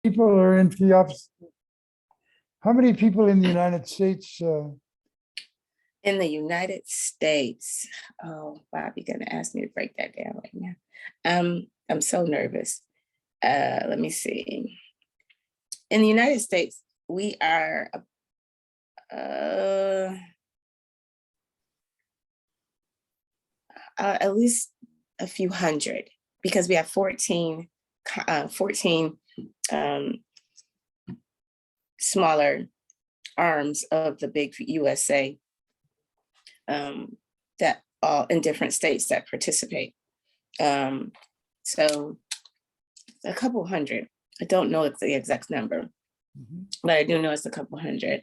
people are in FIOPS? How many people in the United States? In the United States, oh, Bob, you're gonna ask me to break that down right now. I'm so nervous. Let me see. In the United States, we are at least a few hundred, because we have 14 smaller arms of the big USA that all in different states that participate. So a couple hundred. I don't know the exact number, but I do know it's a couple hundred.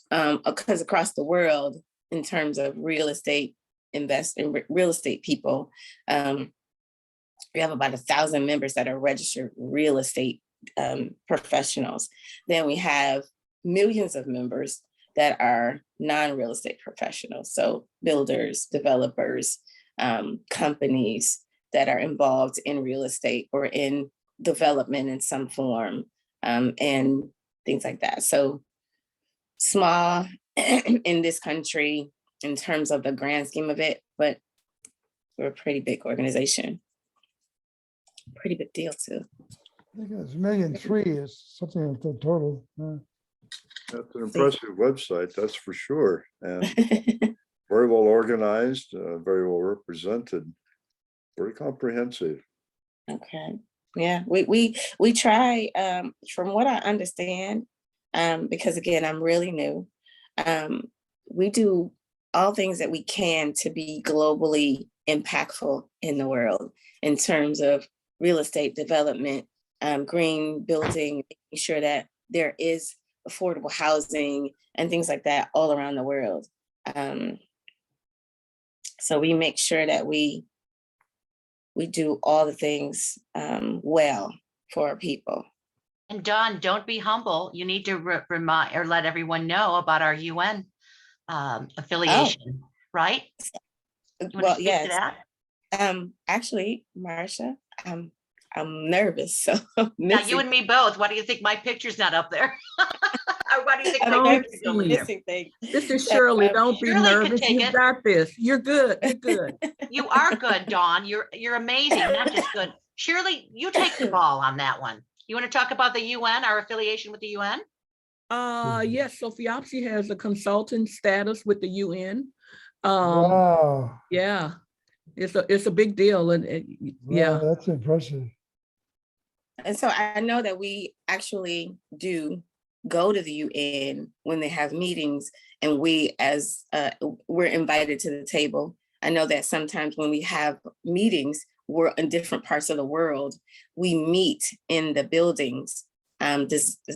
Because across the world, in terms of real estate real estate people, we have about 1,000 members that are registered real estate professionals. Then we have millions of members that are non-real estate professionals. So builders, developers, companies that are involved in real estate or in development in some form, and things like that. So small in this country in terms of the grand scheme of it, but we're a pretty big organization. Pretty big deal too. I think it's 1.3 million is something like the total. That's an impressive website, that's for sure. And very well organized, very well represented, very comprehensive. Okay. Yeah, we try, from what I understand, because again, I'm really new. We do all things that we can to be globally impactful in the world in terms of real estate development, green building, making sure that there is affordable housing and things like that all around the world. So we make sure that we do all the things well for our people. And Dawn, don't be humble. You need to remind or let everyone know about our UN affiliation, right? Well, yes. Actually, Marsha, I'm nervous. So now you and me both. Why do you think my picture's not up there? Or why do you think my picture's over there? This is Shirley. Don't be Shirley nervous. You got this. You're good. You're good. You are good, Dawn. You're amazing. Not just good. Shirley, you take the ball on that one. You want to talk about the UN, our affiliation with the UN? Yes. So FIOPSI has a consultant status with the UN. Wow. Yeah, it's a big deal, and yeah, Wow, that's impressive. And so I know that we actually do go to the UN when they have meetings, and we as we're invited to the table. I know that sometimes when we have meetings, we're in different parts of the world, we meet in the buildings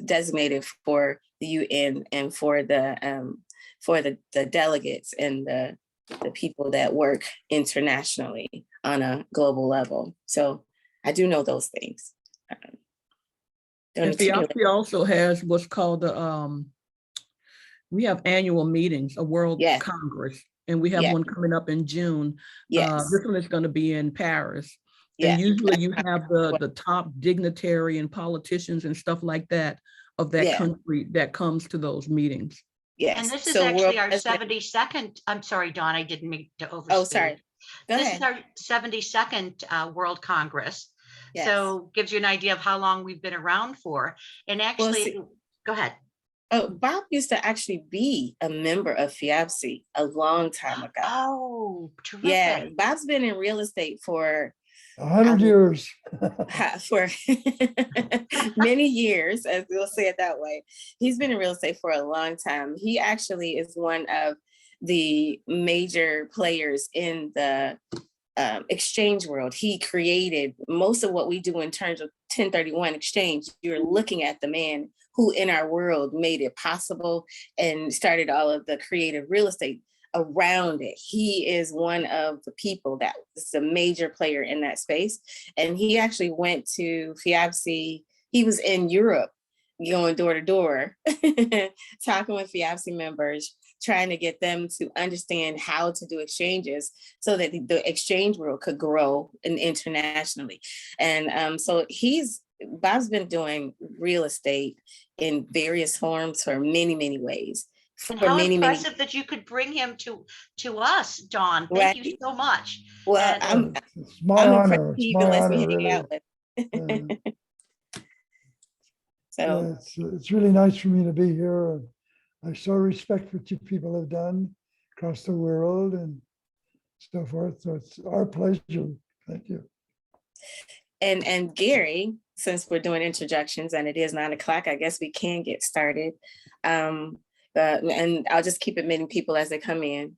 designated for the UN and for the delegates and the people that work internationally on a global level. So I do know those things. and FIOPSI also has what's called the we have annual meetings, a World Congress, and we have one coming up in June. This one is going to be in Paris. And usually you have the top dignitary and politicians and stuff like that of that country that comes to those meetings. Yes. And this is actually our 72nd. I'm sorry, Dawn, I didn't mean to overspeak. Oh, sorry. This is our 72nd World Congress. Yes. So gives you an idea of how long we've been around for. And actually, go ahead. Oh, Bob used to actually be a member of FIOPSI a long time ago. Oh, terrific. Yeah, Bob's been in real estate for 100 years. For many years, as we'll say it that way. He's been in real estate for a long time. He actually is one of the major players in the exchange world. He created most of what we do in terms of 1031 exchange. You're looking at the man who in our world made it possible and started all of the creative real estate around it. He is one of the people that is a major player in that space. And he actually went to FIOPSI. He was in Europe going door to door, talking with FIOPSI members, trying to get them to understand how to do exchanges so that the exchange world could grow internationally. And so he's Bob's been doing real estate in various forms for many, many ways. And how impressive that you could bring him to us, Dawn. Thank you so much. Well, it's my honor. It's my honor, really. So it's really nice for me to be here. I so respect what you people have done across the world and so forth. So it's our pleasure. Thank you. And Gary, since we're doing introductions and it is 9 o'clock, I guess we can get started. And I'll just keep admitting people as they come in,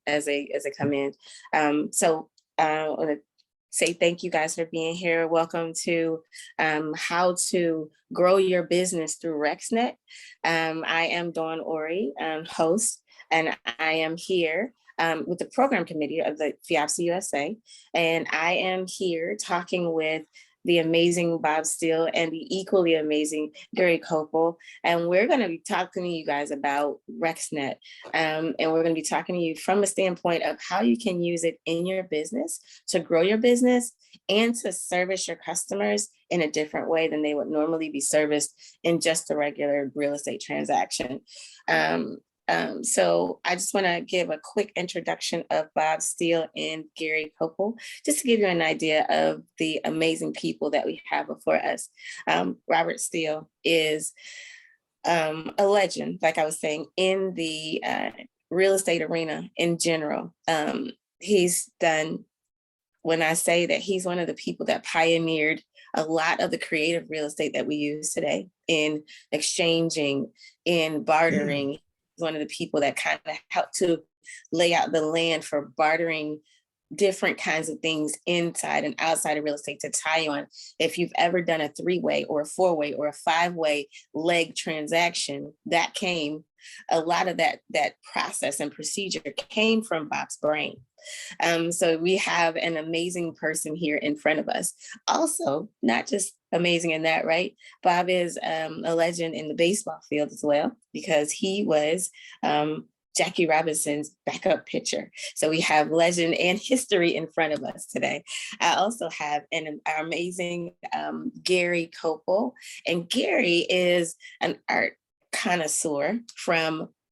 So I want to say thank you guys for being here. Welcome to How to Grow Your Business Through RexNet. I am Dawn Ori, host, and I am here with the program committee of the FIAPSA USA. And I am here talking with the amazing Bob Steele and the equally amazing Gary Copel. And we're going to be talking to you guys about RexNet. And we're going to be talking to you from a standpoint of how you can use it in your business to grow your business and to service your customers in a different way than they would normally be serviced in just a regular real estate transaction. So I just want to give a quick introduction of Bob Steele and Gary Copel, just to give you an idea of the amazing people that we have before us. Robert Steele is a legend, like I was saying, in the real estate arena in general. He's done, when I say that he's one of the people that pioneered a lot of the creative real estate that we use today in exchanging, in bartering. One of the people that kind of helped to lay out the land for bartering different kinds of things inside and outside of real estate to tie you on. If you've ever done a 3-way or a 4-way or a 5-way leg transaction, that came, a lot of that process and procedure came from Bob's brain. So we have an amazing person here in front of us. Also, not just amazing in that, right? Bob is a legend in the baseball field as well, because he was Jackie Robinson's backup pitcher. So we have legend and history in front of us today. I also have an amazing Gary Copel, and Gary is an art connoisseur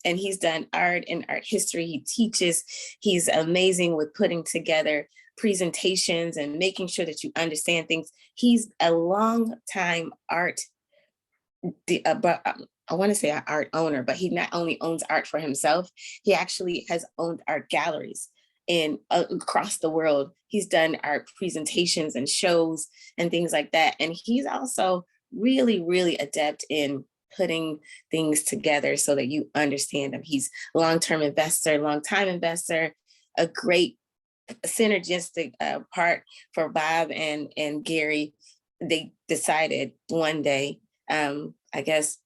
and he's done art and art history. He teaches. He's amazing with putting together presentations and making sure that you understand things. He's a long time art, I want to say an art owner, but he not only owns art for himself, he actually has owned art galleries across the world. He's done art presentations and shows and things like that. And he's also really, really adept in putting things together so that you understand him. He's a long-time investor, a great synergistic part for Bob and Gary. They decided one day, I guess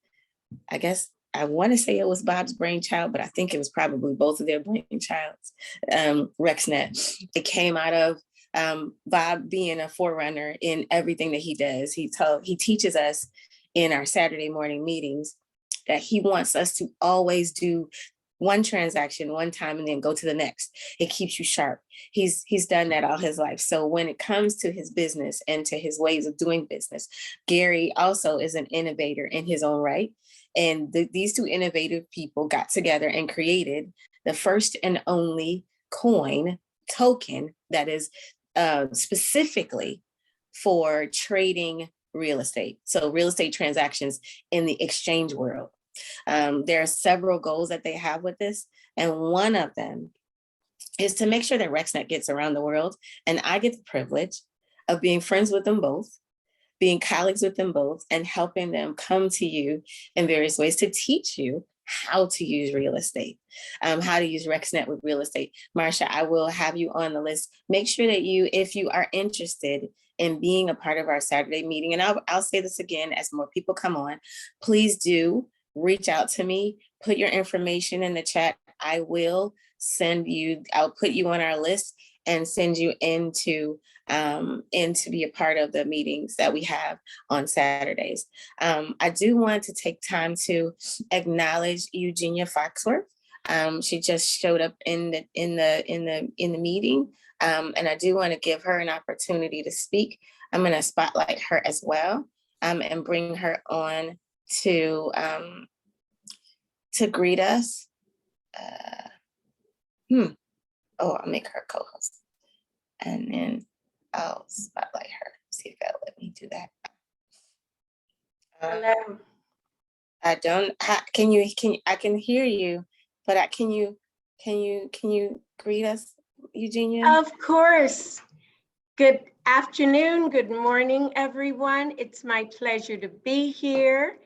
I want to say it was Bob's brainchild, but I think it was probably both of their brainchilds, RexNet. It came out of Bob being a forerunner in everything that he does. He teaches us in our Saturday morning meetings that he wants us to always do one transaction one time and then go to the next. It keeps you sharp. He's done that all his life. So when it comes to his business and to his ways of doing business, Gary also is an innovator in his own right. And these two innovative people got together and created the first and only token that is specifically for trading real estate. So real estate transactions in the exchange world. There are several goals that they have with this. And one of them is to make sure that RexNet gets around the world. And I get the privilege of being friends with them both, being colleagues with them both, and helping them come to you in various ways to teach you how to use real estate, how to use RexNet with real estate. Marsha, I will have you on the list. Make sure that if you are interested in being a part of our Saturday meeting, and I'll say this again as more people come on, please do reach out to me, put your information in the chat. I'll put you on our list and send you in to be a part of the meetings that we have on Saturdays. I do want to take time to acknowledge Eugenia Foxworth. She just showed up in the meeting, and I do want to give her an opportunity to speak. I'm going to spotlight her as well. and bring her on to greet us. Oh, I'll make her co-host, and then I'll spotlight her. See if that'll let me do that. Hello. I don't. Can you? I can hear you, but can you greet us, Eugenia? Of course. Good afternoon. Good morning, everyone. It's my pleasure to be here.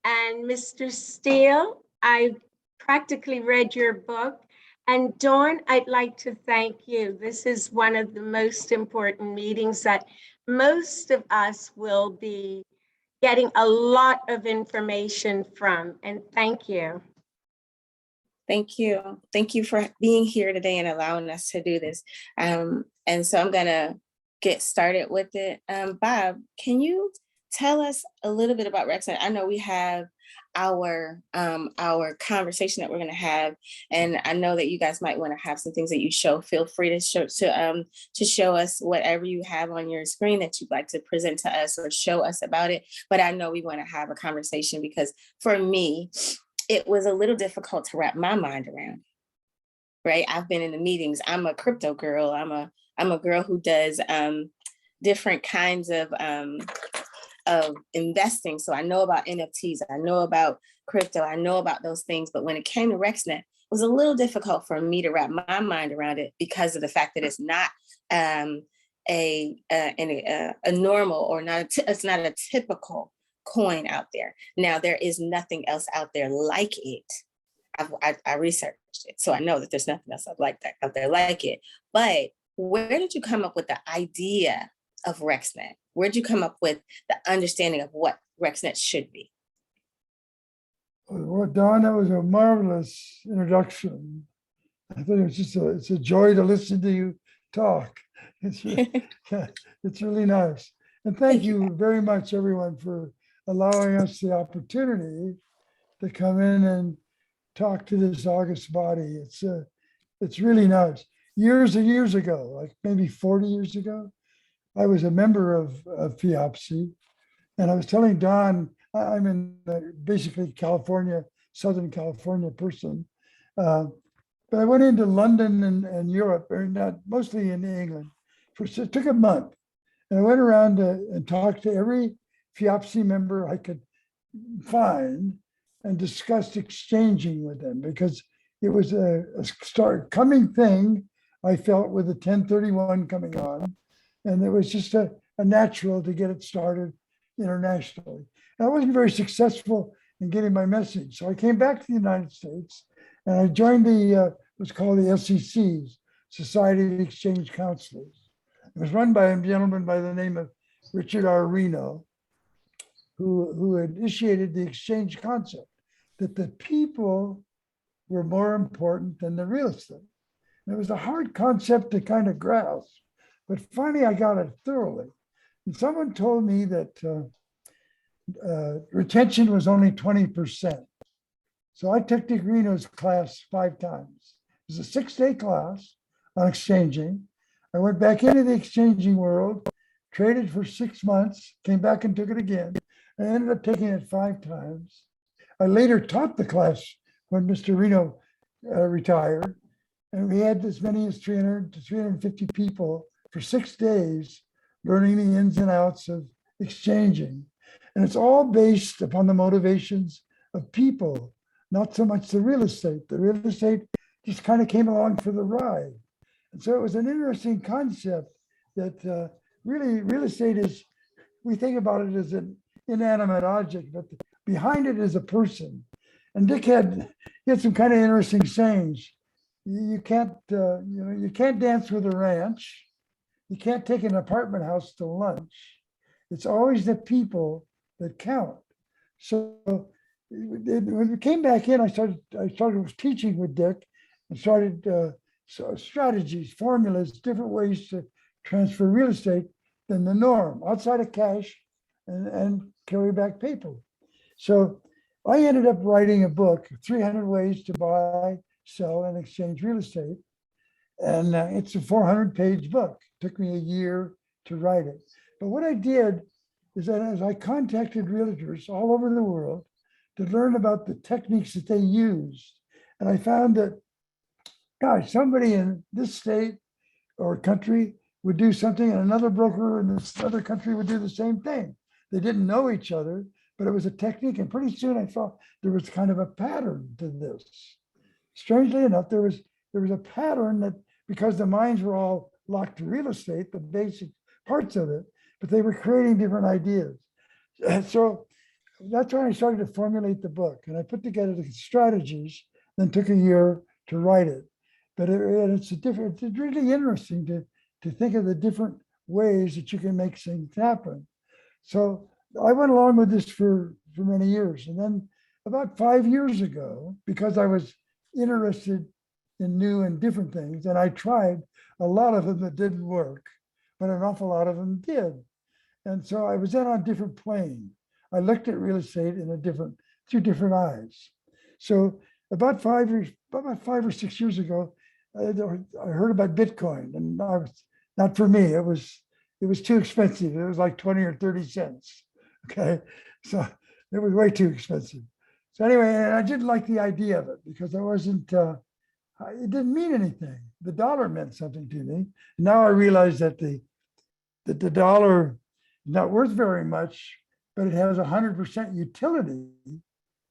And Mr. Steele, I practically read your book. And Dawn, I'd like to thank you. This is one of the most important meetings that most of us will be getting a lot of information from. And thank you. Thank you. Thank you for being here today and allowing us to do this. And so I'm gonna get started with it. Bob, can you tell us a little bit about RexNet? I know we have our conversation that we're gonna have, and I know that you guys might want to have some things that you show. Feel free to show us whatever you have on your screen that you'd like to present to us or show us about it. But I know we want to have a conversation because for me, it was a little difficult to wrap my mind around, right? I've been in the meetings. I'm a crypto girl. I'm a girl who does different kinds of investing. So I know about NFTs. I know about crypto. I know about those things. But when it came to RexNet, it was a little difficult for me to wrap my mind around it because of the fact that it's not a normal or it's not a typical coin out there. Now, there is nothing else out there like it. I researched it, so I know that there's nothing else out there like it. But where did you come up with the idea of RexNet? Where did you come up with the understanding of what RexNet should be? Well, Dawn, that was a marvelous introduction. I think it's a joy to listen to you talk. It's really nice. And thank you very much, everyone, for allowing us the opportunity to come in and talk to this August body. It's really nice. Years and years ago, like maybe 40 years ago, I was a member of FIAPSI, and I was telling Don, I'm in basically California, Southern California person, but I went into London and Europe, or not, mostly in England. It took a month, and I went around and talked to every FIAPSI member I could find and discussed exchanging with them because it was a coming thing. I felt with the 1031 coming on, and it was just a natural to get it started internationally. And I wasn't very successful in getting my message. So I came back to the United States and I joined what's called the SECs, Society of Exchange Counselors. It was run by a gentleman by the name of Richard R. Reno, who initiated the exchange concept, that the people were more important than the real estate. And it was a hard concept to kind of grasp, but finally I got it thoroughly. And someone told me that retention was only 20%. So I took Dick Reno's class 5 times. It was a 6-day class on exchanging. I went back into the exchanging world, traded for 6 months, came back and took it again. I ended up taking it 5 times. I later taught the class when Mr. Reno retired. And we had as many as 300 to 350 people for 6 days learning the ins and outs of exchanging. And it's all based upon the motivations of people, not so much the real estate. The real estate just kind of came along for the ride. And so it was an interesting concept that really real estate is, we think about it as an inanimate object, but behind it is a person. And Dick had some kind of interesting sayings. You can't dance with a ranch. You can't take an apartment house to lunch. It's always the people that count. So when we came back in, I started teaching with Dick and started strategies, formulas, different ways to transfer real estate than the norm, outside of cash and carry back paper. So I ended up writing a book, 300 Ways to Buy, Sell, and Exchange Real Estate. And it's a 400-page book. It took me a year to write it. But what I did is that as I contacted realtors all over the world to learn about the techniques that they used, and I found that, gosh, somebody in this state or country would do something and another broker in this other country would do the same thing. They didn't know each other, but it was a technique. And pretty soon I thought there was kind of a pattern to this. Strangely enough, there was a pattern that, because the minds were all locked to real estate, the basic parts of it, but they were creating different ideas. So that's when I started to formulate the book, and I put together the strategies, then took a year to write it. But it's really interesting to think of the different ways that you can make things happen. So I went along with this for many years. And then about 5 years ago, because I was interested in new and different things, and I tried a lot of them that didn't work, but an awful lot of them did. And so I was then on a different plane. I looked at real estate through different eyes. So about 5 or 6 years ago, I heard about Bitcoin, and I was, not for me, it was too expensive. It was like 20 or 30 cents. Okay. So it was way too expensive. So anyway, and I didn't like the idea of it because I wasn't, it didn't mean anything. The dollar meant something to me. Now I realize that the dollar is not worth very much, but it has 100% utility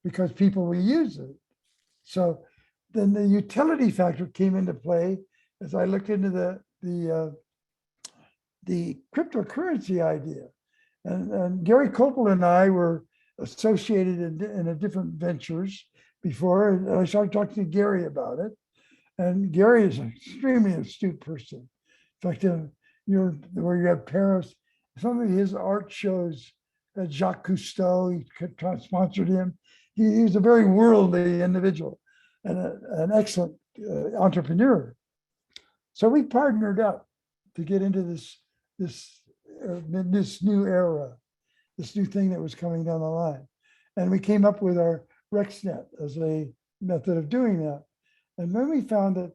because people will use it. So then the utility factor came into play as I looked into the cryptocurrency idea. And Gary Copel and I were associated in a different ventures before, and I started talking to Gary about it. And Gary is an extremely astute person. In fact, where you have Paris, some of his art shows that Jacques Cousteau, he sponsored him. He's a very worldly individual and an excellent entrepreneur. So we partnered up to get into this new era, this new thing that was coming down the line. And we came up with our RexNet as a method of doing that. And then we found that,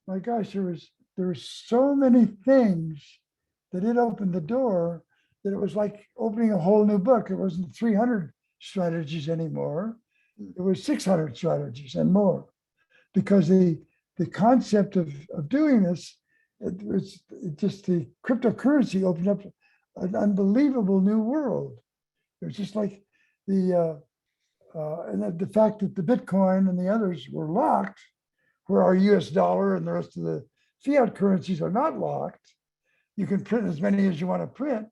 my gosh, there were so many things that it opened the door that it was like opening a whole new book. It wasn't 300 strategies anymore. It was 600 strategies and more, because the concept of doing this, just the cryptocurrency opened up an unbelievable new world. It was just like the fact that the Bitcoin and the others were locked, where our US dollar and the rest of the fiat currencies are not locked. You can print as many as you want to print,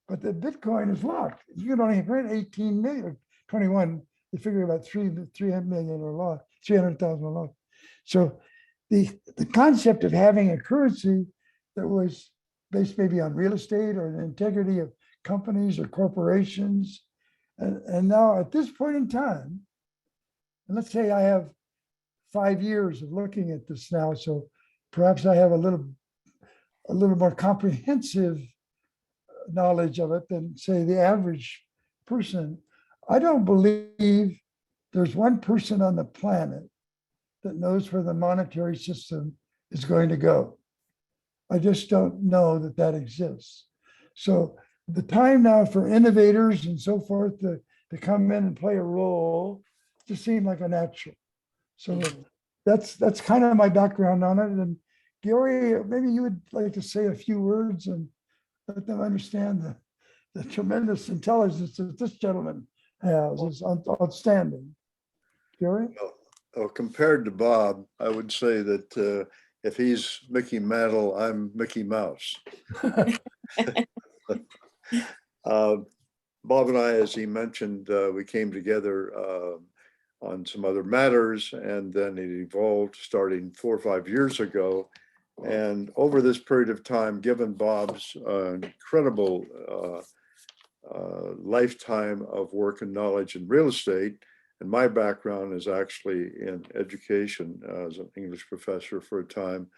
but the Bitcoin is locked. You can only print 18 million, 21, they figure about 300 million are locked, 300,000 are locked. So the concept of having a currency that was based maybe on real estate or the integrity of companies or corporations. And now at this point in time, and let's say I have 5 years of looking at this now, so perhaps I have a little more comprehensive knowledge of it than, say, the average person. I don't believe there's one person on the planet that knows where the monetary system is going to go. I just don't know that exists. So the time now for innovators and so forth to come in and play a role just seemed like a natural. So that's kind of my background on it. And Gary, maybe you would like to say a few words and let them understand the tremendous intelligence that this gentleman has. It's outstanding. Gary? Well, compared to Bob, I would say that if he's Mickey Mantle, I'm Mickey Mouse. Bob and I, as he mentioned, we came together on some other matters, and then it evolved starting 4 or 5 years ago. And over this period of time, given Bob's incredible lifetime of work and knowledge in real estate, and my background is actually in education as an English professor for a time.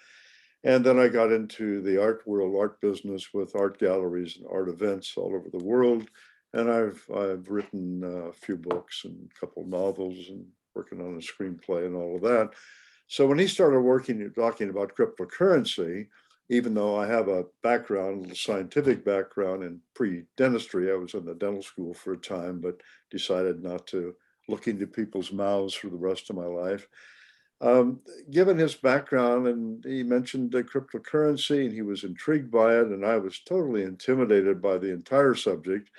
And then I got into the art world, art business with art galleries and art events all over the world. And I've written a few books and a couple of novels and working on a screenplay and all of that. So when he started talking about cryptocurrency, even though I have a background, a scientific background in pre-dentistry. I was in the dental school for a time, but decided not to look into people's mouths for the rest of my life. Given his background, and he mentioned the cryptocurrency, and he was intrigued by it, and I was totally intimidated by the entire subject,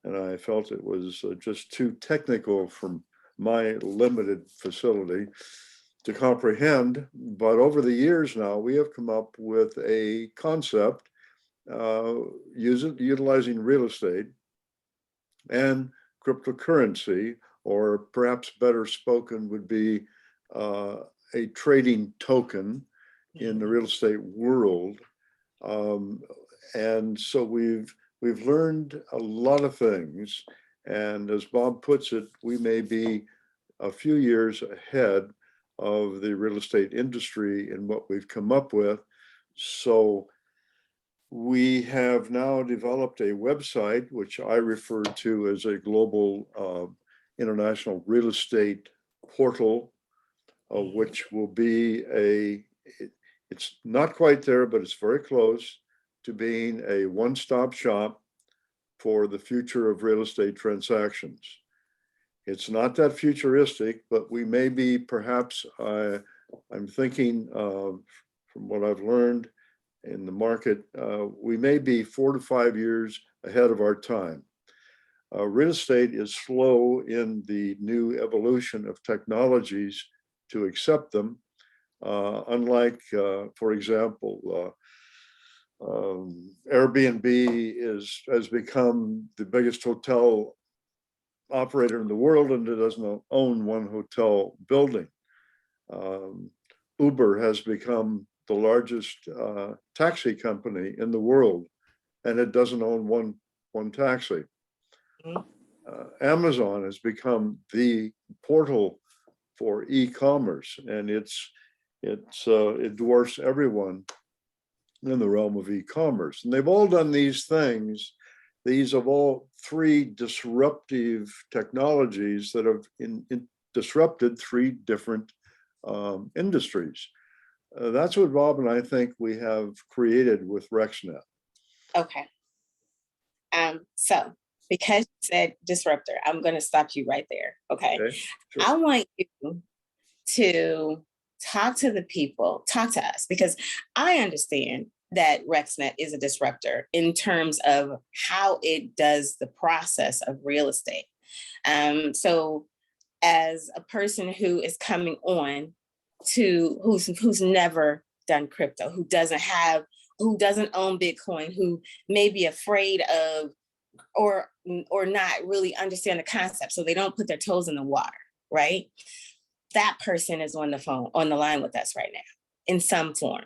and I felt it was just too technical from my limited facility to comprehend. But over the years now, we have come up with a concept utilizing real estate and cryptocurrency, or perhaps better spoken would be a trading token in the real estate world. And so we've learned a lot of things. And as Bob puts it, we may be a few years ahead of the real estate industry in what we've come up with. So we have now developed a website, which I refer to as a global international real estate portal, which will be it's not quite there, but it's very close to being a one-stop shop for the future of real estate transactions. It's not that futuristic, but we may be perhaps, I'm thinking from what I've learned in the market, we may be 4 to 5 years ahead of our time. Real estate is slow in the new evolution of technologies to accept them, unlike, for example, Airbnb has become the biggest hotel operator in the world, and it doesn't own one hotel building. Uber has become the largest taxi company in the world, and it doesn't own one taxi. Amazon has become the portal for e-commerce, and it dwarfs everyone in the realm of e-commerce. And they've all done these things. These are all 3 disruptive technologies that have disrupted 3 different industries. That's what Bob and I think we have created with RexNet. Okay. So because you said disruptor, I'm going to stop you right there. Okay. Sure. I want you to talk to the people, talk to us, because I understand that RexNet is a disruptor in terms of how it does the process of real estate. So as a person who is coming on to who's never done crypto, who doesn't own Bitcoin, who may be afraid of or not really understand the concept, so they don't put their toes in the water, right? That person is on the line with us right now in some form,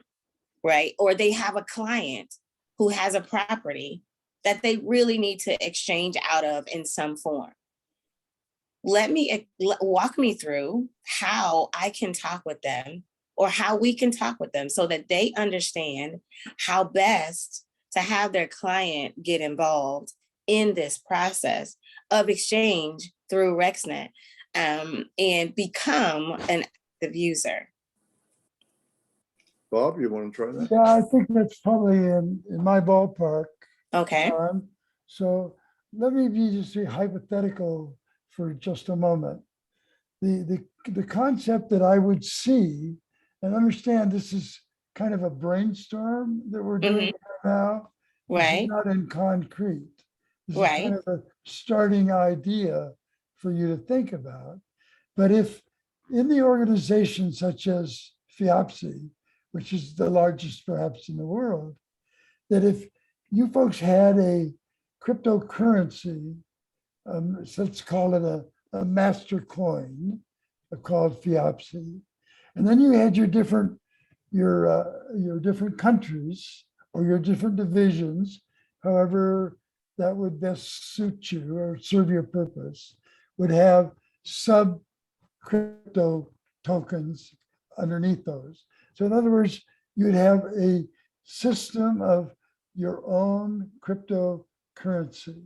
right? Or they have a client who has a property that they really need to exchange out of in some form. Walk me through how I can talk with them, or how we can talk with them, so that they understand how best to have their client get involved in this process of exchange through RexNet, and become an active user. Bob, you want to try that? Yeah, I think that's probably in my ballpark. Okay. So let me be just hypothetical for just a moment. The concept that I would see, and understand this is kind of a brainstorm that we're doing now. Right. This is not in concrete. This is Right. kind of a starting idea for you to think about. But if in the organization such as FIAPSI, which is the largest perhaps in the world, that if you folks had a cryptocurrency, so let's call it a master coin called FIAPSI, and then you had your different countries or your different divisions, however that would best suit you or serve your purpose, would have sub crypto tokens underneath those. So in other words, you'd have a system of your own cryptocurrency.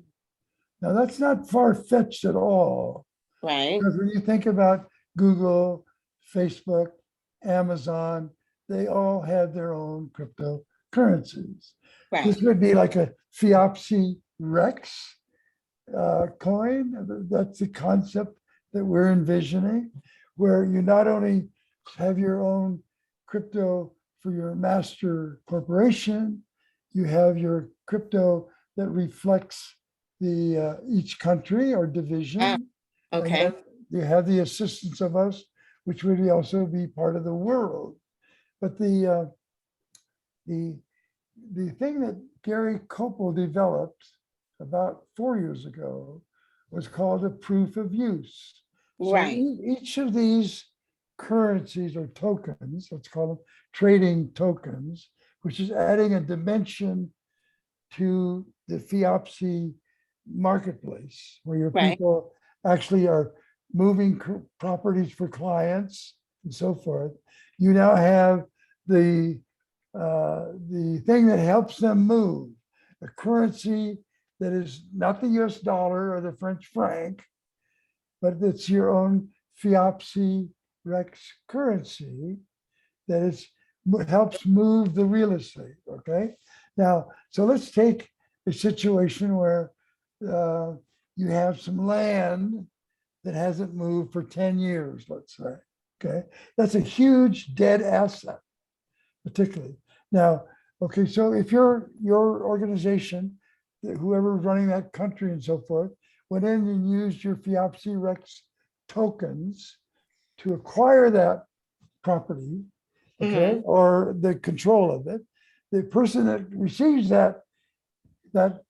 Now that's not far-fetched at all. Right. Because when you think about Google, Facebook, Amazon, they all have their own currencies. Right. This would be like a FIAPSI Rex coin. That's the concept that we're envisioning, where you not only have your own crypto for your master corporation, you have your crypto that reflects the each country or division. Okay. And then you have the assistance of us, which would also be part of the world. But the thing that Gary Copel developed about 4 years ago was called a proof of use. Right. So each of these currencies or tokens, let's call them trading tokens, which is adding a dimension to the FIAPSI marketplace, where your Right. people actually are moving properties for clients and so forth. You now have the thing that helps them move, a currency that is not the US dollar or the French franc, but it's your own FIAPSI Rex currency that is helps move the real estate. Okay. Now, so let's take a situation where you have some land that hasn't moved for 10 years, let's say. Okay. That's a huge dead asset, particularly. Now, okay, so if your organization, whoever's running that country and so forth, went in and used your FIAPSI Rex tokens to acquire that property, okay, or the control of it, the person that receives that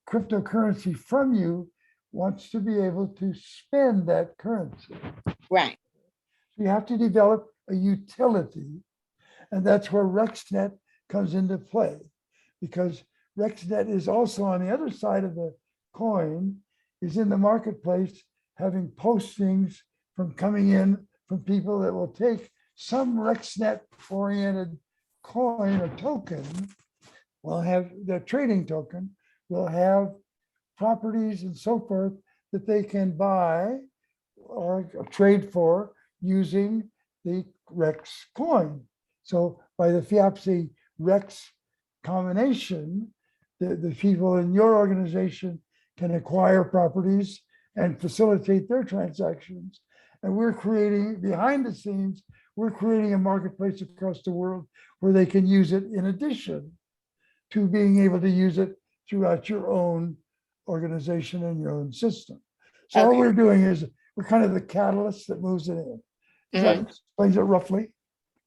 cryptocurrency from you wants to be able to spend that currency. Right. So you have to develop a utility, and that's where RexNet comes into play, because RexNet is also on the other side of the coin, is in the marketplace having postings from coming in from people that will take some RexNet oriented coin or token, will have the trading token, will have properties and so forth that they can buy or trade for using the Rex coin. So by the FIAPSI Rex combination, the people in your organization can acquire properties and facilitate their transactions. And we're creating, behind the scenes, we're creating a marketplace across the world where they can use it in addition to being able to use it throughout your own organization and your own system. So all we're doing is we're kind of the catalyst that moves it in. Does that explains it roughly?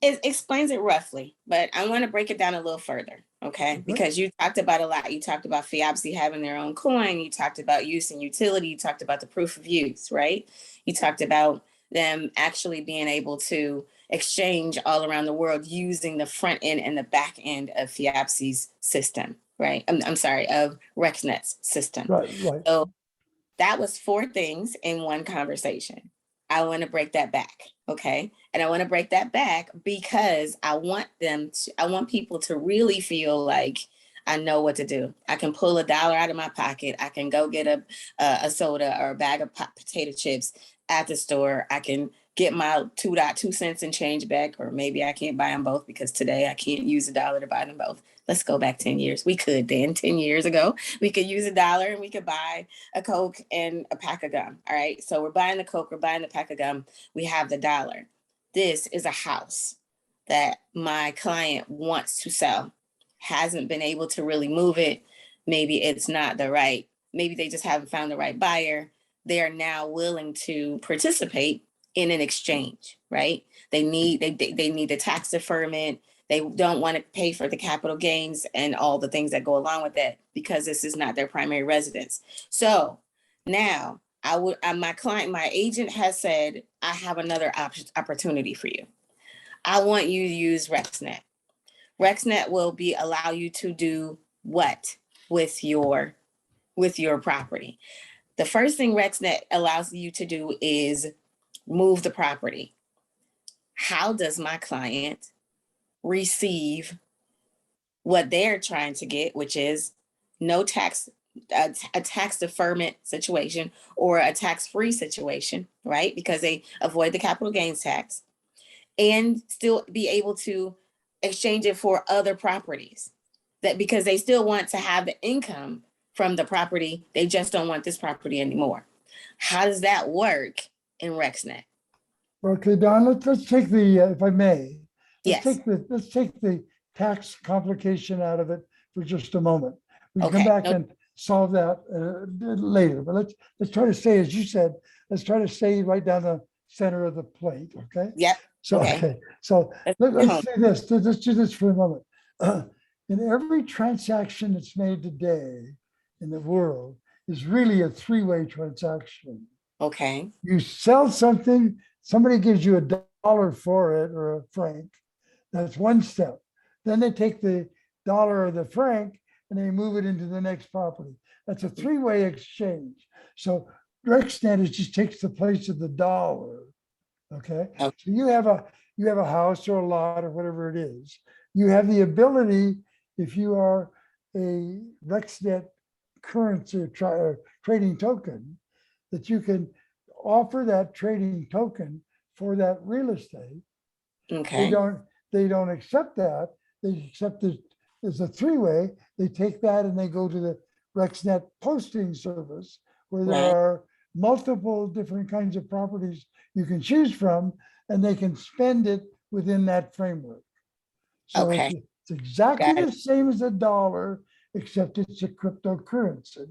It explains it roughly, but I want to break it down a little further, okay? Because you talked about a lot. You talked about FIAPSI having their own coin. You talked about use and utility. You talked about the proof of use, right? You talked about them actually being able to exchange all around the world using the front end and the back end of FIAPSI's system, right? I'm sorry, of RexNet's system. Right. So that was 4 things in one conversation. I want to break that back, okay? And I want to break that back because I want people to really feel like I know what to do. I can pull $1 out of my pocket. I can go get a soda or a bag of potato chips at the store. I can get my 2 cents and change back, or maybe I can't buy them both because today I can't use $1 to buy them both. Let's go back 10 years. We could then 10 years ago, we could use $1 and we could buy a Coke and a pack of gum. All right. So we're buying the Coke, we're buying the pack of gum. We have the $1. This is a house that my client wants to sell, hasn't been able to really move it. Maybe it's not the right, maybe they just haven't found the right buyer. They are now willing to participate in an exchange, right? They need the tax deferment. They don't want to pay for the capital gains and all the things that go along with that because this is not their primary residence. So now my agent has said, I have another opportunity for you. I want you to use RexNet. RexNet will allow you to do what with your property? The first thing RexNet allows you to do is move the property. How does my client receive what they're trying to get, which is no tax, a tax deferment situation or a tax-free situation, right? Because they avoid the capital gains tax and still be able to exchange it for other properties. that because they still want to have the income from the property, they just don't want this property anymore. How does that work in RexNet? Okay, Don, let's take the, if I may, Yes. let's take the tax complication out of it for just a moment. We can come Okay. back and solve that later, but let's try to stay, as you said, let's try to stay right down the center of the plate, okay? Yep. So, okay, so let's do this, let's do this for a moment. In every transaction that's made today in the world is really a three-way transaction. Okay. You sell something, somebody gives you $1 for it or a franc. That's one step. Then they take the dollar or the franc and they move it into the next property. That's a three-way exchange. So RexNet just takes the place of the dollar. Okay. So you have a house or a lot or whatever it is. You have the ability, if you are a RexNet currency or trading token, that you can offer that trading token for that real estate. Okay. They don't accept that. They accept it as a three-way. They take that and they go to the RexNet posting service where there are multiple different kinds of properties you can choose from, and they can spend it within that framework. So it's exactly the same as a dollar, except it's a cryptocurrency.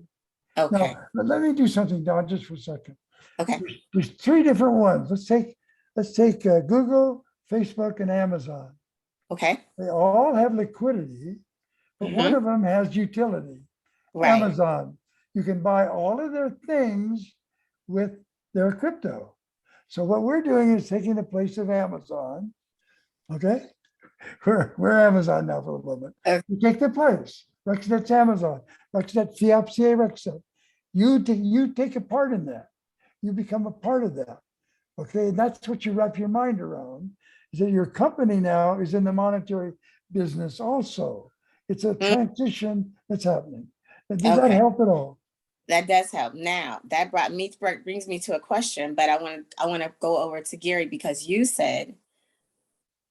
Okay. Now, let me do something, Don, just for a second. Okay. There's three different ones. Let's take Google, Facebook, and Amazon. Okay. They all have liquidity, but one of them has utility. Right. Amazon, you can buy all of their things with their crypto. So what we're doing is taking the place of Amazon. Okay, we're Amazon now for a moment. You take the place. RexNet's Amazon. RexNet Fiapca RexNet. You take a part in that. You become a part of that. Okay, and that's what you wrap your mind around, is that your company now is in the monetary business also. It's a transition that's happening. Does that help at all? That does help. Now that brings me to a question, but I want to go over to Gary, because you said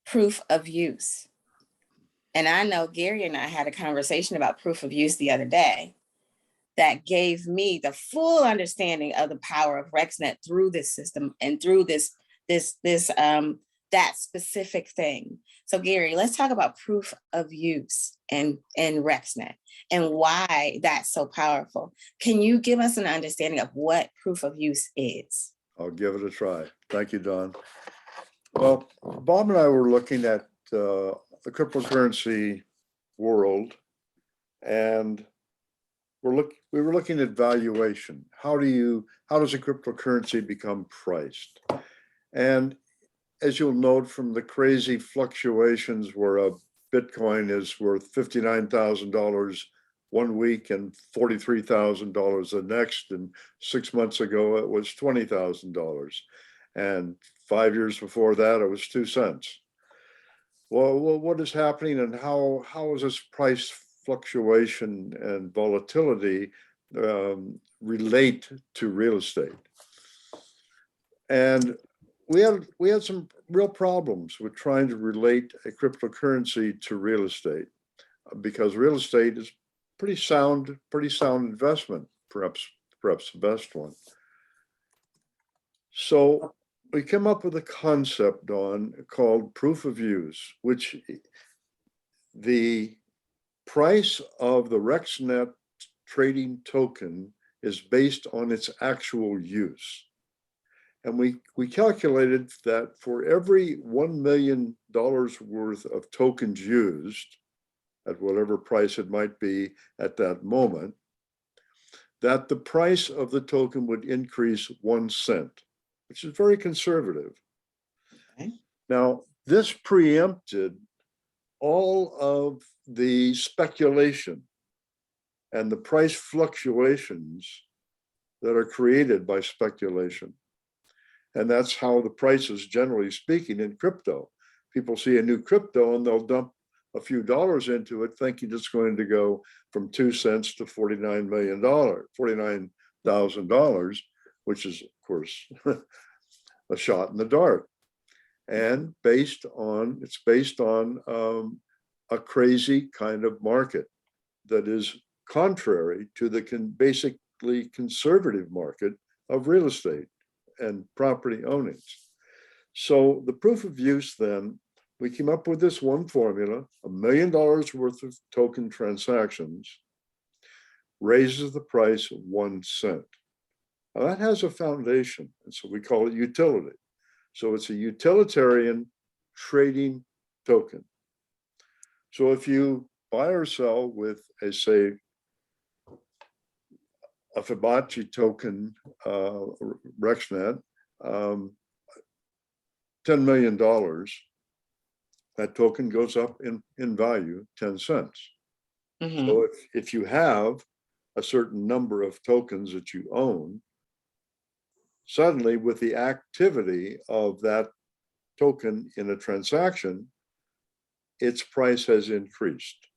proof of use. And I know Gary and I had a conversation about proof of use the other day that gave me the full understanding of the power of RexNet through this system and through that specific thing. So Gary, let's talk about proof of use and RexNet and why that's so powerful. Can you give us an understanding of what proof of use is? I'll give it a try. Thank you, Don. Well, Bob and I were looking at the cryptocurrency world, and we were looking at valuation. How does a cryptocurrency become priced? And as you'll note from the crazy fluctuations where a Bitcoin is worth $59,000 one week and $43,000 the next, and 6 months ago it was $20,000, and 5 years before that it was 2 cents. Well, what is happening, and how is this price fluctuation and volatility relate to real estate? And we had some real problems with trying to relate a cryptocurrency to real estate, because real estate is pretty sound investment, perhaps the best one. So we came up with a concept, Dawn, called proof of use, which the price of the RexNet trading token is based on its actual use. And we calculated that for every $1 million worth of tokens used, at whatever price it might be at that moment, that the price of the token would increase 1 cent, which is very conservative. Okay. Now, this preempted all of the speculation and the price fluctuations that are created by speculation. And that's how the prices, generally speaking, in crypto. People see a new crypto and they'll dump a few dollars into it, thinking it's going to go from 2 cents to $49,000, which is, of course, a shot in the dark. And it's based on a crazy kind of market that is contrary to the basically conservative market of real estate and property ownings. So the proof of use then, we came up with this one formula: $1 million worth of token transactions raises the price 1 cent. Now that has a foundation, and so we call it utility. So it's a utilitarian trading token. So if you buy or sell with a, say, a Fibonacci token, RexNet, $10 million, that token goes up in value 10 cents. Mm-hmm. So if you have a certain number of tokens that you own, suddenly with the activity of that token in a transaction, its price has increased.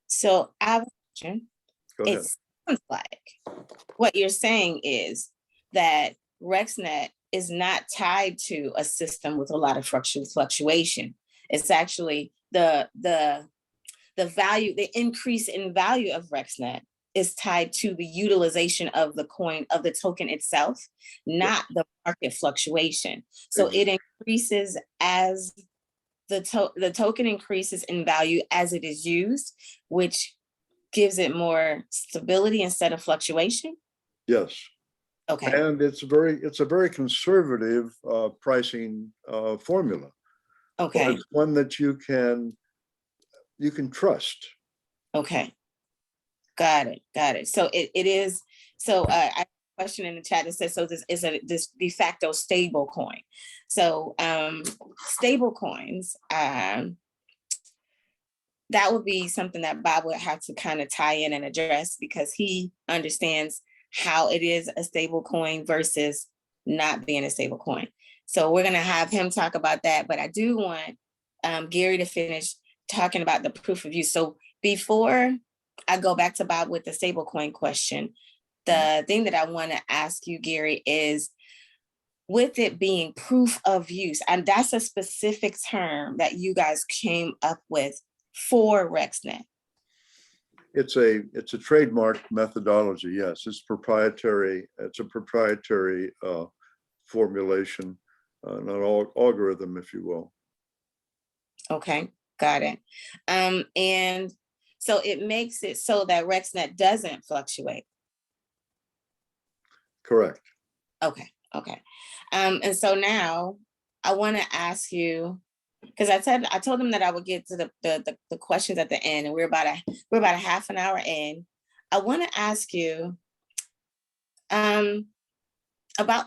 So I have a question. It sounds like what you're saying is that RexNet is not tied to a system with a lot of fluctuation. It's actually the value, the increase in value of RexNet is tied to the utilization of the coin, of the token itself, not the market fluctuation. So it increases as the token increases in value as it is used, which gives it more stability instead of fluctuation. Yes. Okay. And it's a very conservative pricing formula. Okay. But it's one that you can trust. Okay. Got it. So it is. So I have a question in the chat that says, so this is this de facto stable coin. So stable coins, that would be something that Bob would have to kind of tie in and address, because he understands how it is a stable coin versus not being a stable coin. So we're going to have him talk about that. But I do want Gary to finish talking about the proof of use. So before I go back to Bob with the stable coin question, the thing that I want to ask you, Gary, is with it being proof of use, and that's a specific term that you guys came up with for RexNet. It's a trademark methodology. Yes, it's proprietary. It's a proprietary formulation, an algorithm, if you will. Okay, got it. And so it makes it so that RexNet doesn't fluctuate. Correct. Okay. And so now I want to ask you, because I told them that I would get to the questions at the end, and we're about a half an hour in. I want to ask you about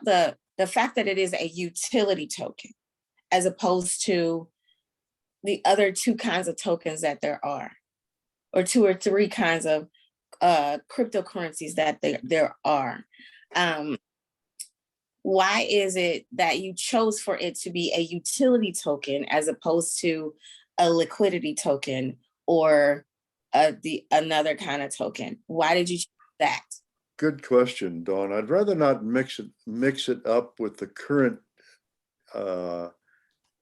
the fact that it is a utility token as opposed to the other two kinds of tokens that there are, or two or three kinds of cryptocurrencies that there are. Why is it that you chose for it to be a utility token as opposed to a liquidity token or another kind of token? Why did you choose that? Good question, Dawn. I'd rather not mix it up with the current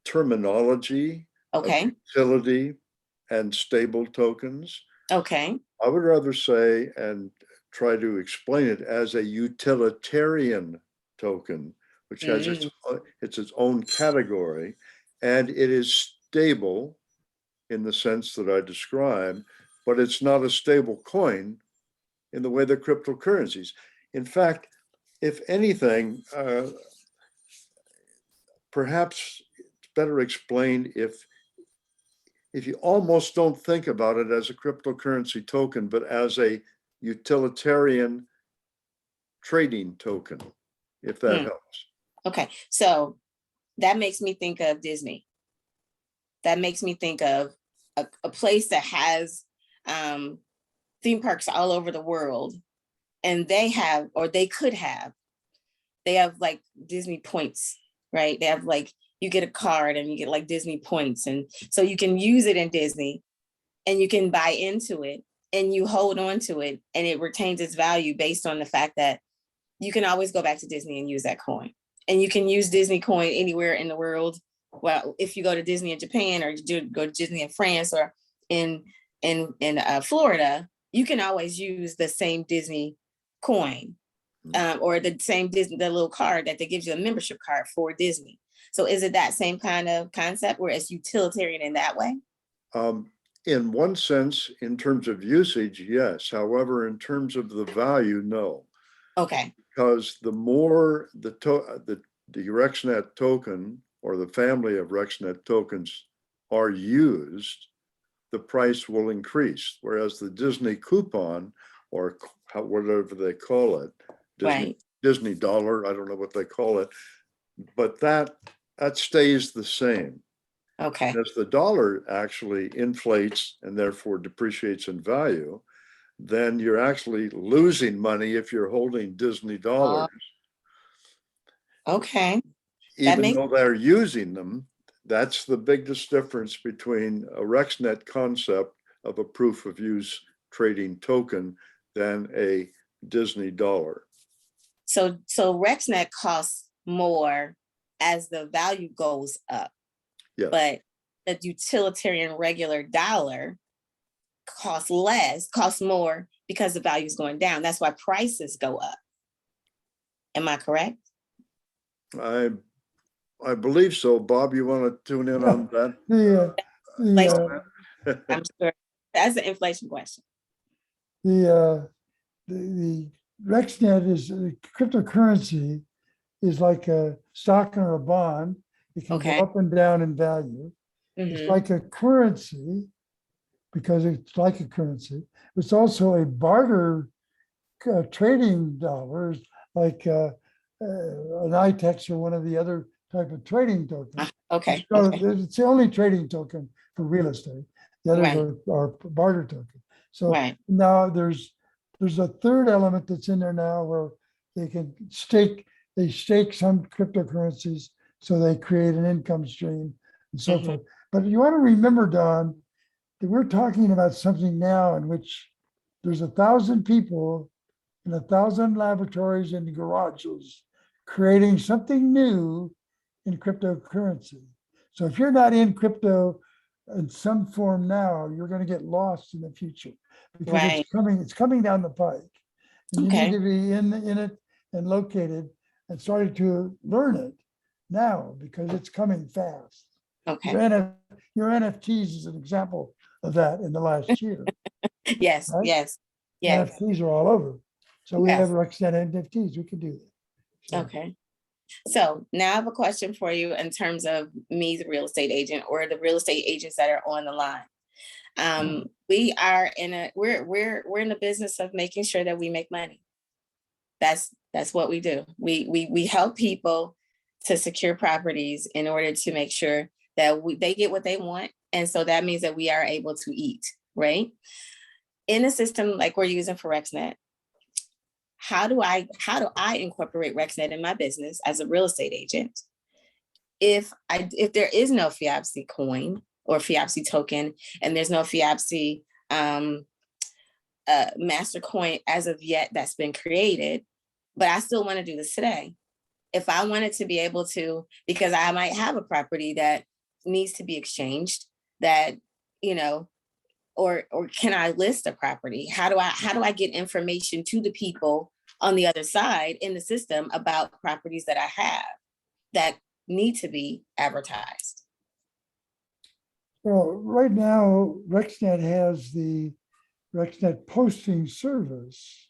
terminology. Okay. Of utility and stable tokens. Okay. I would rather say and try to explain it as a utilitarian token, which has its own category, and it is stable in the sense that I described, but it's not a stable coin in the way that cryptocurrencies. In fact, if anything, perhaps it's better explained if you almost don't think about it as a cryptocurrency token, but as a utilitarian trading token, if that helps. Okay, so that makes me think of Disney. That makes me think of a place that has theme parks all over the world, and they have like Disney points, right? They have like, you get a card and you get like Disney points. And so you can use it in Disney and you can buy into it and you hold on to it, and it retains its value based on the fact that you can always go back to Disney and use that coin. And you can use Disney coin anywhere in the world. Well, if you go to Disney in Japan, or you go to Disney in France, or in Florida, you can always use the same Disney coin, or the same Disney, the little card that they gives you, a membership card for Disney. So is it that same kind of concept where it's utilitarian in that way? In one sense, in terms of usage, yes. However, in terms of the value, no. Okay. Because the more the RexNet token or the family of RexNet tokens are used, the price will increase. Whereas the Disney coupon, or whatever they call it, Disney dollar, I don't know what they call it, but that stays the same. Okay. And as the dollar actually inflates and therefore depreciates in value, then you're actually losing money if you're holding Disney dollars. Okay. Even though they're using them, that's the biggest difference between a RexNet concept of a proof of use trading token than a Disney dollar. So RexNet costs more as the value goes up. Yes. But the utilitarian regular dollar costs more because the value is going down. That's why prices go up. Am I correct? I believe so. Bob, you want to tune in on that? I'm sure that's an inflation question. The RexNet is cryptocurrency is like a stock or a bond. It can go up and down in value. It's like a currency because it's like a currency. It's also a barter trading dollars, like an ITEX or one of the other type of trading tokens. Okay. So it's the only trading token for real estate. The others are barter tokens. So now there's a third element that's in there now where they can stake some cryptocurrencies so they create an income stream and so forth. But you want to remember, Don, that we're talking about something now in which there's 1,000 people in 1,000 laboratories and garages creating something new in cryptocurrency. So if you're not in crypto in some form now, you're going to get lost in the future because it's coming down the pike. And you need to be in it and located and started to learn it now because it's coming fast. Okay. Your NFTs is an example of that in the last year. Yes. NFTs are all over. So we have RexNet NFTs. We can do that. So. Okay. So now I have a question for you in terms of me, the real estate agent, or the real estate agents that are on the line. We are we're in the business of making sure that we make money. That's what we do. We help people to secure properties in order to make sure that they get what they want. And so that means that we are able to eat, right? In a system like we're using for RexNet, how do I incorporate RexNet in my business as a real estate agent? If there is no FIABC coin or FIABC token, and there's no FIABC master coin as of yet that's been created, but I still want to do this today. If I wanted to be able to, because I might have a property that needs to be exchanged, that, or can I list a property? How do I get information to the people on the other side in the system about properties that I have that need to be advertised? Well, right now, RexNet has the RexNet posting service,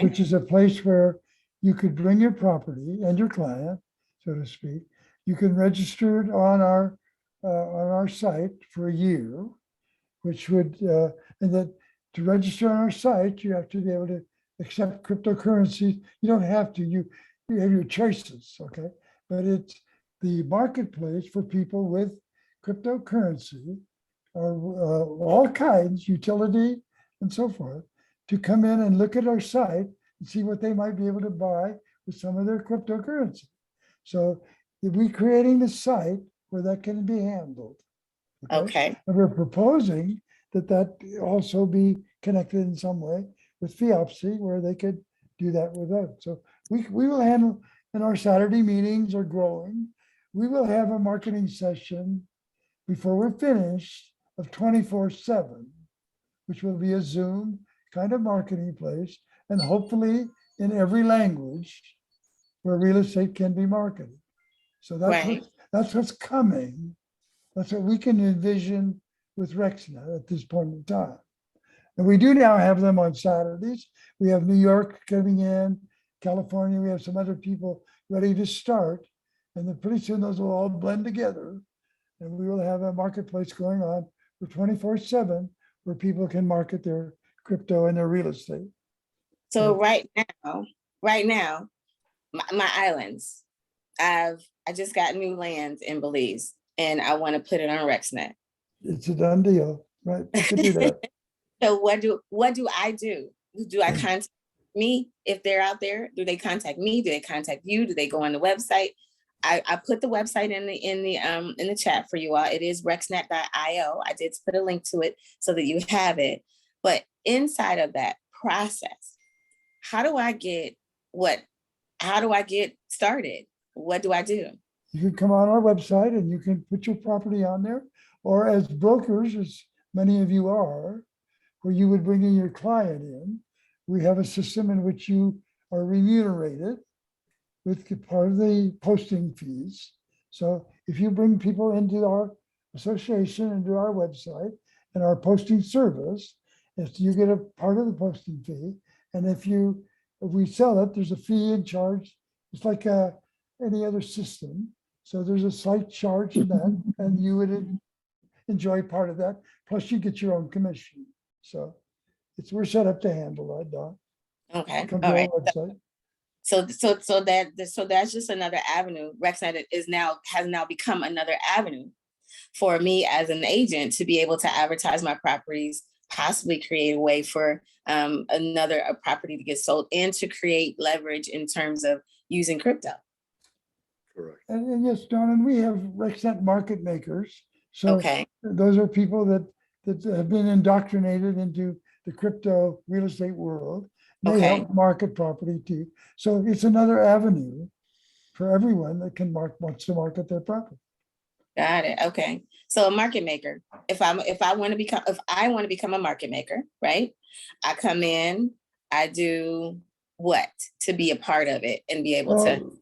which is a place where you could bring your property and your client, so to speak. You can register it on our site for a year, which would, and that to register on our site, you have to be able to accept cryptocurrencies. You don't have to, you have your choices, okay? But it's the marketplace for people with cryptocurrency, or all kinds, utility and so forth, to come in and look at our site and see what they might be able to buy with some of their cryptocurrency. So we're creating the site where that can be handled. Okay. And we're proposing that also be connected in some way with FIABC, where they could do that with us. So we will handle, and our Saturday meetings are growing. We will have a marketing session before we're finished of 24/7, which will be a Zoom kind of marketing place, and hopefully in every language where real estate can be marketed. So that's what's coming. That's what we can envision with RexNet at this point in time. And we do now have them on Saturdays. We have New York coming in, California. We have some other people ready to start. And then pretty soon those will all blend together. And we will have a marketplace going on for 24/7 where people can market their crypto and their real estate. So right now, my islands, I just got new lands in Belize and I want to put it on RexNet. It's a done deal, right? You can do that. So what do I do? Do I contact me if they're out there? Do they contact me? Do they contact you? Do they go on the website? I put the website in the chat for you all. It is rexnet.io. I did put a link to it so that you have it. But inside of that process, how do I get started? What do I do? You can come on our website and you can put your property on there, or as brokers, as many of you are, where you would bring in your client in. We have a system in which you are remunerated with part of the posting fees. So if you bring people into our association, into our website and our posting service, if you get a part of the posting fee, and if we sell it, there's a fee and charge. It's like any other system. So there's a slight charge in that, and you would enjoy part of that. Plus, you get your own commission. So we're set up to handle that, Don. Okay. Come to All our right. website. So that's just another avenue. RexNet has now become another avenue for me as an agent to be able to advertise my properties, possibly create a way for a property to get sold, and to create leverage in terms of using crypto. Correct. And yes, Don, and we have RexNet market makers. So those are people that have been indoctrinated into the crypto real estate world. They help market property too. So it's another avenue for everyone that wants to market their property. Got it. Okay. So a market maker. If I want to become a market maker, right? I come in, I do what to be a part of it and be able to.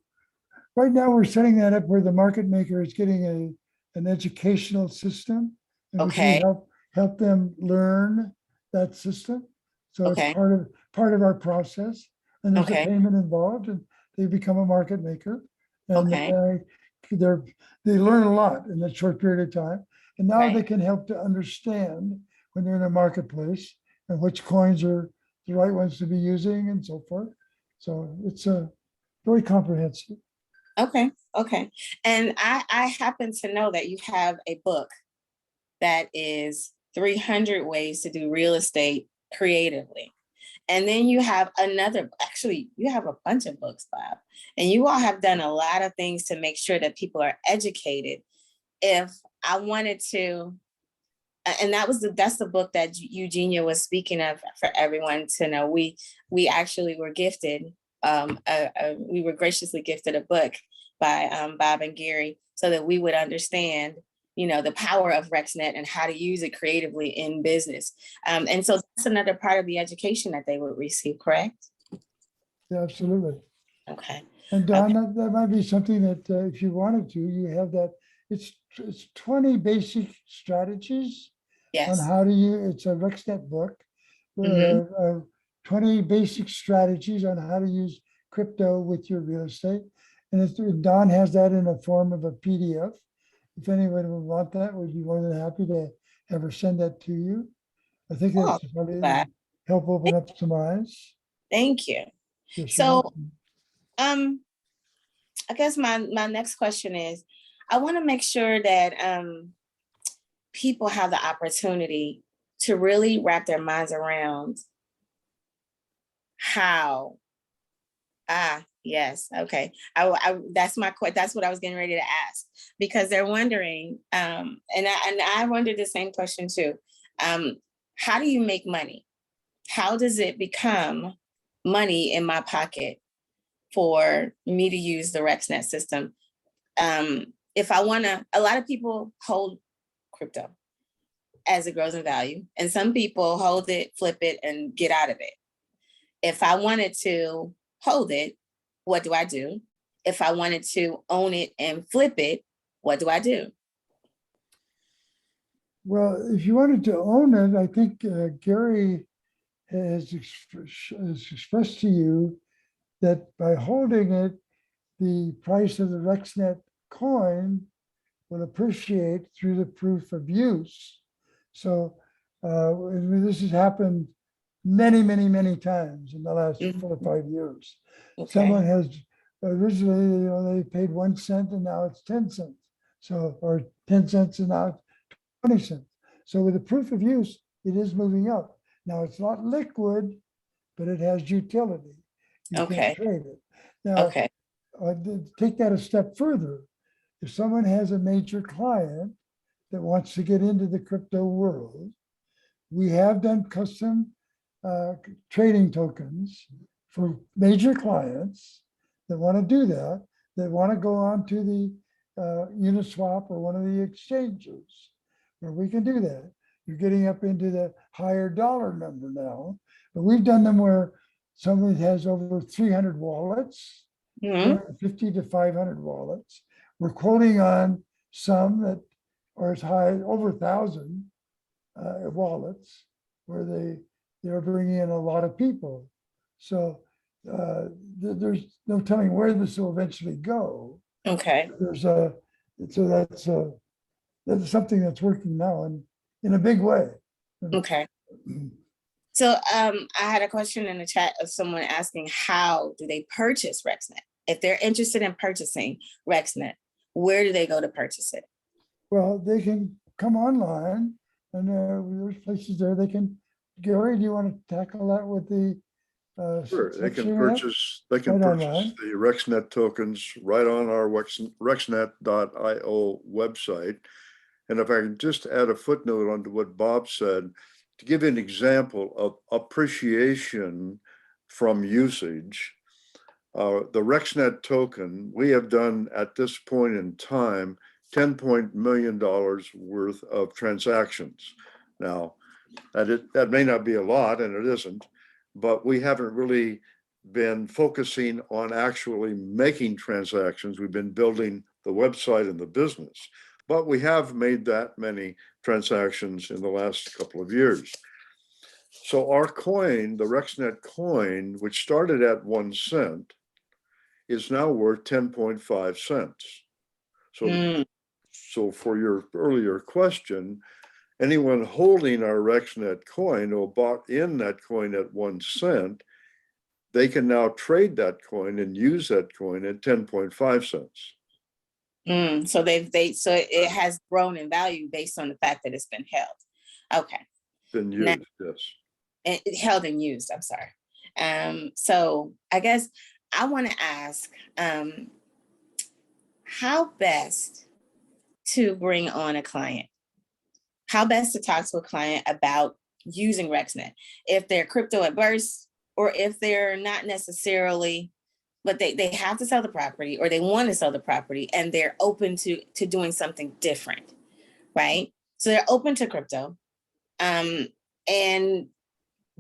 Right now, we're setting that up where the market maker is getting an educational system, and we help them learn that system. So it's part of our process, and there's a payment involved, and they become a market maker, and they learn a lot in that short period of time, and now they can help to understand when they're in a marketplace and which coins are the right ones to be using and so forth. So it's very comprehensive. Okay. And I happen to know that you have a book that is 300 ways to do real estate creatively. And then you have you have a bunch of books, Bob, and you all have done a lot of things to make sure that people are educated. If I wanted to, and that's the book that Eugenia was speaking of for everyone to know. We actually were gifted, we were graciously gifted a book by Bob and Gary so that we would understand the power of RexNet and how to use it creatively in business. And so that's another part of the education that they would receive, correct? Yeah, absolutely. Okay. And Don, that might be something that if you wanted to, you have that. It's 20 basic strategies on how to use. It's a RexNet book. 20 basic strategies on how to use crypto with your real estate. And Don has that in a form of a PDF. If anyone would want that, we'd be more than happy to have her send that to you. I think that's probably help open up some eyes. Thank you. Yes, so, I guess my next question is, I want to make sure that people have the opportunity to really wrap their minds around how. Yes. Okay. That's what I was getting ready to ask, because they're wondering, and I wondered the same question too. How do you make money? How does it become money in my pocket for me to use the RexNet system? If I want to, a lot of people hold crypto. as it grows in value. And some people hold it, flip it, and get out of it. If I wanted to hold it, what do I do? If I wanted to own it and flip it, what do I do? Well, if you wanted to own it, I think Gary has expressed to you that by holding it, the price of the RexNet coin will appreciate through the proof of use. So this has happened many, many, many times in the last 4 or 5 years. Okay. Someone has originally, they paid 1 cent and now it's 10 cents. So, or 10 cents and now it's 20 cents. So with the proof of use, it is moving up. Now it's not liquid, but it has utility. You can't trade it. Now, take that a step further. If someone has a major client that wants to get into the crypto world, we have done custom trading tokens for major clients that want to do that, that want to go on to the Uniswap or one of the exchanges where we can do that. You're getting up into the higher dollar number now, but we've done them where somebody has over 300 wallets, 50 to 500 wallets. We're quoting on some that are as high as over 1,000 wallets where they're bringing in a lot of people. So there's no telling where this will eventually go. Okay. So that's something that's working now and in a big way. Okay. So I had a question in the chat of someone asking, how do they purchase RexNet? If they're interested in purchasing RexNet, where do they go to purchase it? Well, they can come online and there's places there they can. Gary, do you want to tackle that with the sure, they can purchase the RexNet tokens right on our rexnet.io website. And if I can just add a footnote onto what Bob said, to give you an example of appreciation from usage, the RexNet token, we have done at this point in time, $10 million worth of transactions. Now, that may not be a lot, and it isn't, but we haven't really been focusing on actually making transactions. We've been building the website and the business. But we have made that many transactions in the last couple of years. So our coin, the RexNet coin, which started at 1 cent, is now worth 10.5 cents. So for your earlier question, anyone holding our RexNet coin or bought in that coin at 1 cent, they can now trade that coin and use that coin at 10.5 cents. So so it has grown in value based on the fact that it's been held. Okay. Been used, yes. And held and used, I'm sorry. So I guess I want to ask how best to bring on a client? How best to talk to a client about using RexNet? If they're crypto adverse or if they're not necessarily, but they have to sell the property or they want to sell the property and they're open to doing something different, right? So they're open to crypto. And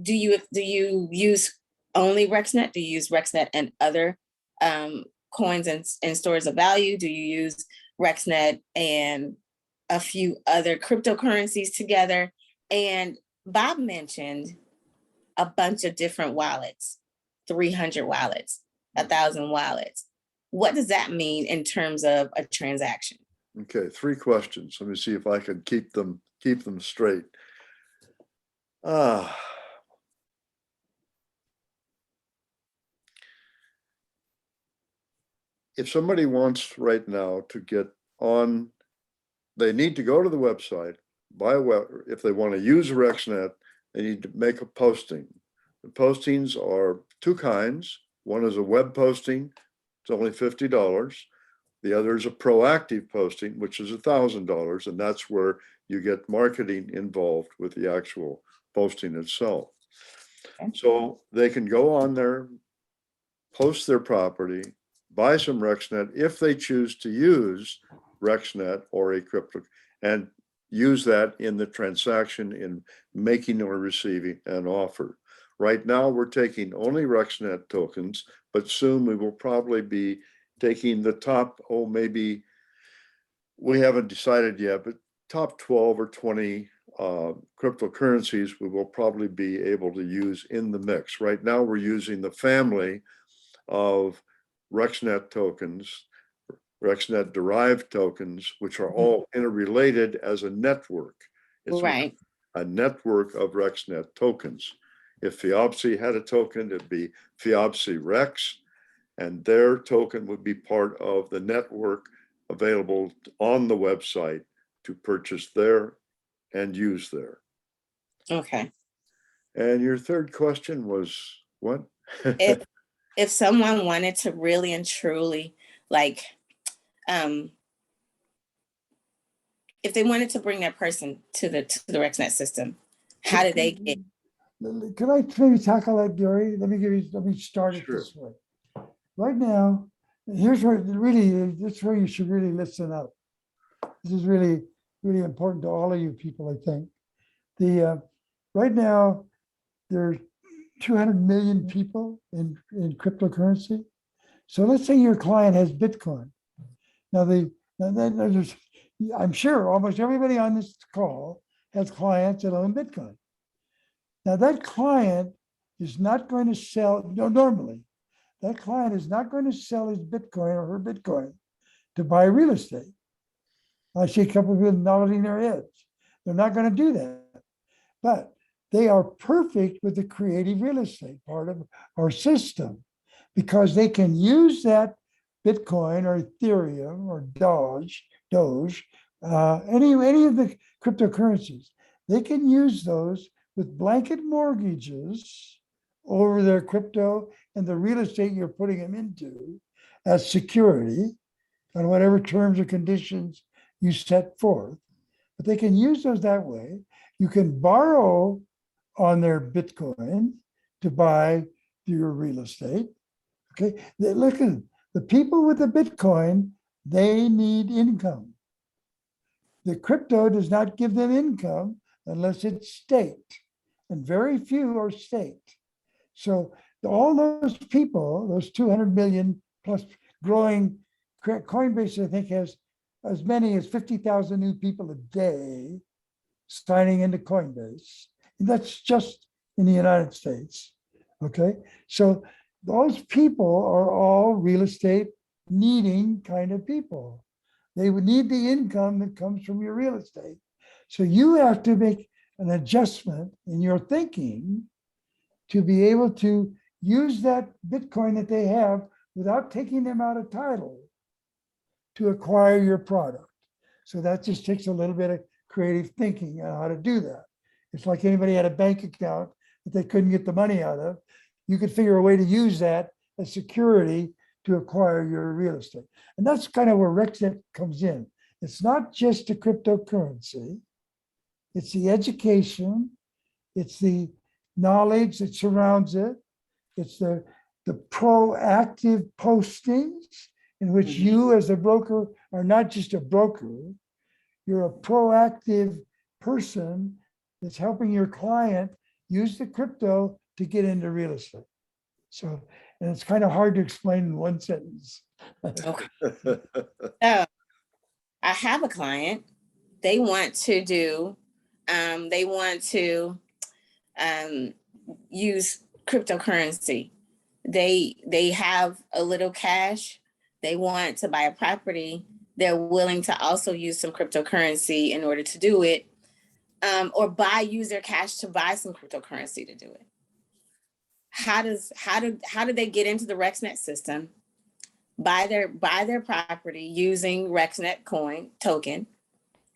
do you use only RexNet? Do you use RexNet and other coins and stores of value? Do you use RexNet and a few other cryptocurrencies together? And Bob mentioned a bunch of different wallets, 300 wallets. 1,000 wallets. What does that mean in terms of a transaction? Okay, 3 questions. Let me see if I can keep them straight. If somebody wants right now to get on, they need to go to the website, if they want to use RexNet, they need to make a posting. The postings are 2 kinds. One is a web posting, it's only $50. The other is a proactive posting, which is $1,000, and that's where you get marketing involved with the actual posting itself. Okay. So they can go on there, post their property, buy some RexNet if they choose to use RexNet or a crypto. And use that in the transaction in making or receiving an offer. Right now, we're taking only RexNet tokens, but soon we will probably be taking the top, maybe we haven't decided yet, but top 12 or 20 cryptocurrencies we will probably be able to use in the mix. Right now, we're using the family of RexNet tokens, RexNet derived tokens, which are all interrelated as a network. It's Right. a network of RexNet tokens. If FIOPSI had a token, it'd be FIOPSI Rex, and their token would be part of the network available on the website to purchase there and use there. Okay. And your third question was what? If someone wanted to really and truly, like, if they wanted to bring that person to the RexNet system, how do they get? Can I maybe tackle that, Gary? Let me start it this way. Right now, here's where that's where you should really listen up. This is really, really important to all of you people, I think. Right now, there's 200 million people in cryptocurrency. So let's say your client has Bitcoin. Now, I'm sure almost everybody on this call has clients that own Bitcoin. Now, that client is not going to sell, normally, that client is not going to sell his Bitcoin or her Bitcoin to buy real estate. I see a couple of people nodding their heads. They're not going to do that. But they are perfect with the creative real estate part of our system because they can use that Bitcoin or Ethereum or Doge, any of the cryptocurrencies. They can use those with blanket mortgages over their crypto and the real estate you're putting them into as security on whatever terms or conditions you set forth. But they can use those that way. You can borrow on their Bitcoin to buy your real estate. Okay, look at the people with the Bitcoin, they need income. The crypto does not give them income unless it's staked, and very few are staked. So all those people, those 200 million plus growing, Coinbase, I think, has as many as 50,000 new people a day signing into Coinbase. And that's just in the United States. Okay, so those people are all real estate needing kind of people. They would need the income that comes from your real estate. So you have to make an adjustment in your thinking to be able to use that Bitcoin that they have without taking them out of title to acquire your product. So that just takes a little bit of creative thinking on how to do that. It's like anybody had a bank account that they couldn't get the money out of. You could figure a way to use that as security to acquire your real estate. And that's kind of where RexNet comes in. It's not just a cryptocurrency. It's the education. It's the knowledge that surrounds it. It's the proactive postings in which you as a broker are not just a broker, you're a proactive person that's helping your client use the crypto to get into real estate. So, and it's kind of hard to explain in one sentence. Okay. I have a client. They want to do, use cryptocurrency. They have a little cash. They want to buy a property. They're willing to also use some cryptocurrency in order to do it, or use their cash to buy some cryptocurrency to do it. How do they get into the RexNet system, buy their property using RexNet coin token,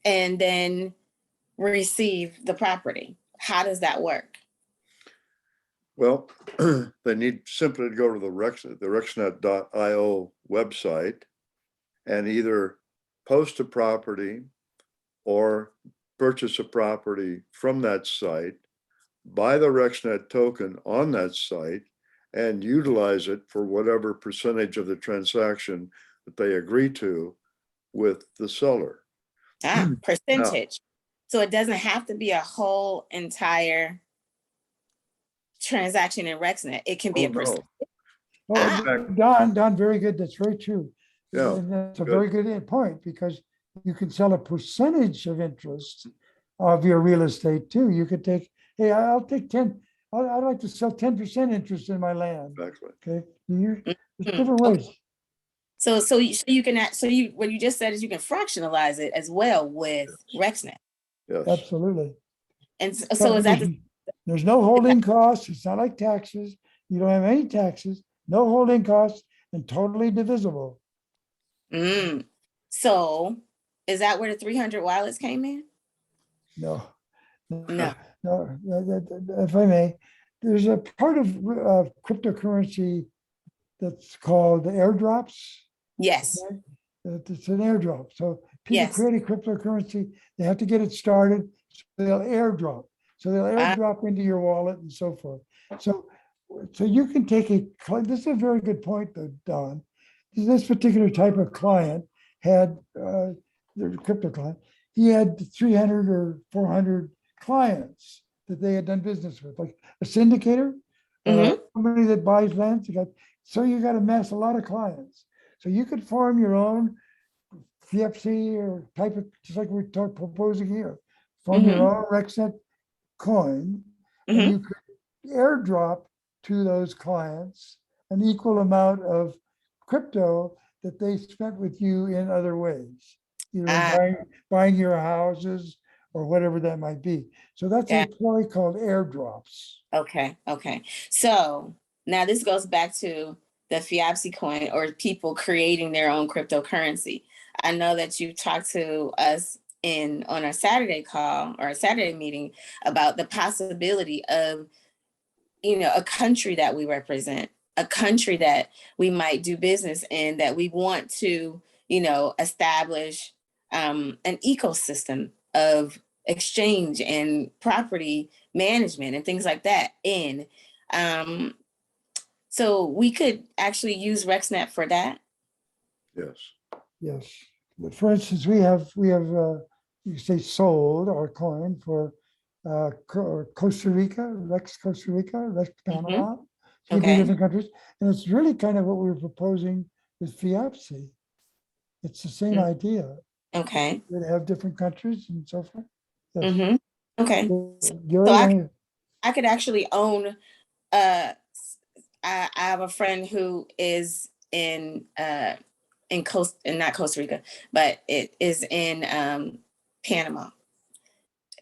and then receive the property? How does that work? Well, they need simply to go to the RexNet.io website and either post a property or purchase a property from that site, buy the RexNet token on that site, and utilize it for whatever percentage of the transaction that they agree to with the seller. Percentage. So it doesn't have to be a whole entire transaction in RexNet. It can be a percent. Don, very good. That's very true. Yeah. And that's a Good. very good point, because you can sell a percentage of interest of your real estate too. You could take, hey, I'll take 10, I'd like to sell 10% interest in my land. Exactly. Okay. There's Mhm. different ways. Okay. So you can what you just said is you can fractionalize it as well with RexNet. Yes. Absolutely. And so is that there's no holding costs. It's not like taxes. You don't have any taxes, no holding costs, and totally divisible. So is that where the 300 wallets came in? No. No. If I may, there's a part of cryptocurrency that's called the airdrops. Yes. Okay? It's an airdrop. So people Yes. create a cryptocurrency, they have to get it started, so they'll airdrop. So they'll airdrop into your wallet and so forth. So you can take this is a very good point though, Don. This particular type of client had, the crypto client, he had 300 or 400 clients that they had done business with, like a syndicator, somebody that buys lands. So you got to amass a lot of clients. So you could form your own FIAPC or type of, just like we're proposing here, form your own RexNet coin, and you could airdrop to those clients an equal amount of crypto that they spent with you in other ways, either in buying your houses or whatever that might be. So that's a ploy called airdrops. Okay. So now this goes back to the FIAPC coin, or people creating their own cryptocurrency. I know that you talked to us on our Saturday call or a Saturday meeting about the possibility of, a country that we represent, a country that we might do business in, that we want to, establish an ecosystem of exchange and property management and things like that in. So we could actually use RexNet for that. Yes. For instance, we have you say sold our coin for Costa Rica, Rex Costa Rica, Rex Panama, different countries, and it's really kind of what we were proposing with FIAPC. It's the same idea. Okay. They have different countries and so forth. Yes. Okay. So I could actually own. I have a friend who is in not Costa Rica, but it is in Panama.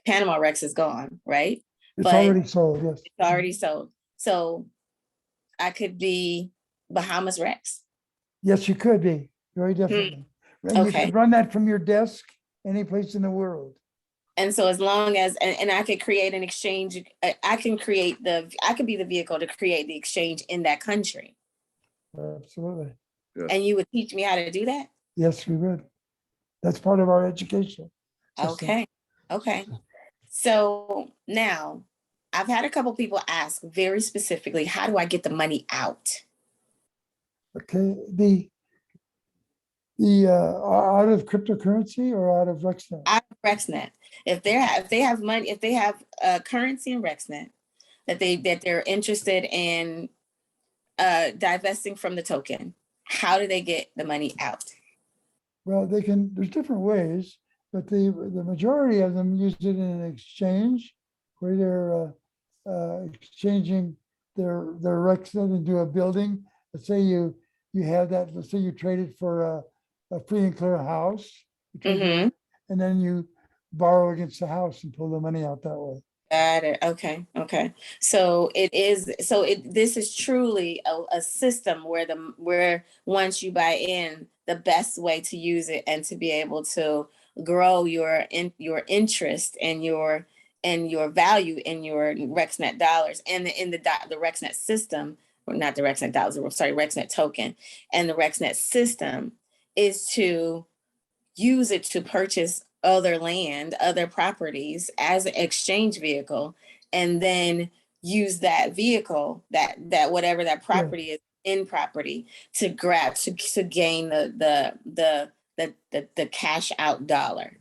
Panama Rex is gone, right? It's already sold, yes. It's already sold. So I could be Bahamas Rex. Yes, you could be, very definitely. And you could run that from your desk any place in the world. And so as long as, and I could create an exchange, I can be the vehicle to create the exchange in that country. Absolutely. Yes. And you would teach me how to do that? Yes, we would. That's part of our education system. Okay. So now I've had a couple people ask very specifically, how do I get the money out? Okay, the out of cryptocurrency or out of RexNet? Out of RexNet. If they have money, if they have currency in RexNet that they're interested in divesting from the token, how do they get the money out? Well, there's different ways, but the majority of them use it in an exchange where they're exchanging their RexNet into a building. Let's say you have that, let's say you trade it for a free and clear house, and then you borrow against the house and pull the money out that way. Got it. Okay. So this is truly a system where once you buy in, the best way to use it and to be able to grow your interest and your value in your RexNet dollars and in the RexNet system, or not the RexNet dollars, sorry, RexNet token, and the RexNet system is to use it to purchase other land, other properties as an exchange vehicle, and then use that vehicle, that whatever that property is in property, to grab to gain the cash out dollar.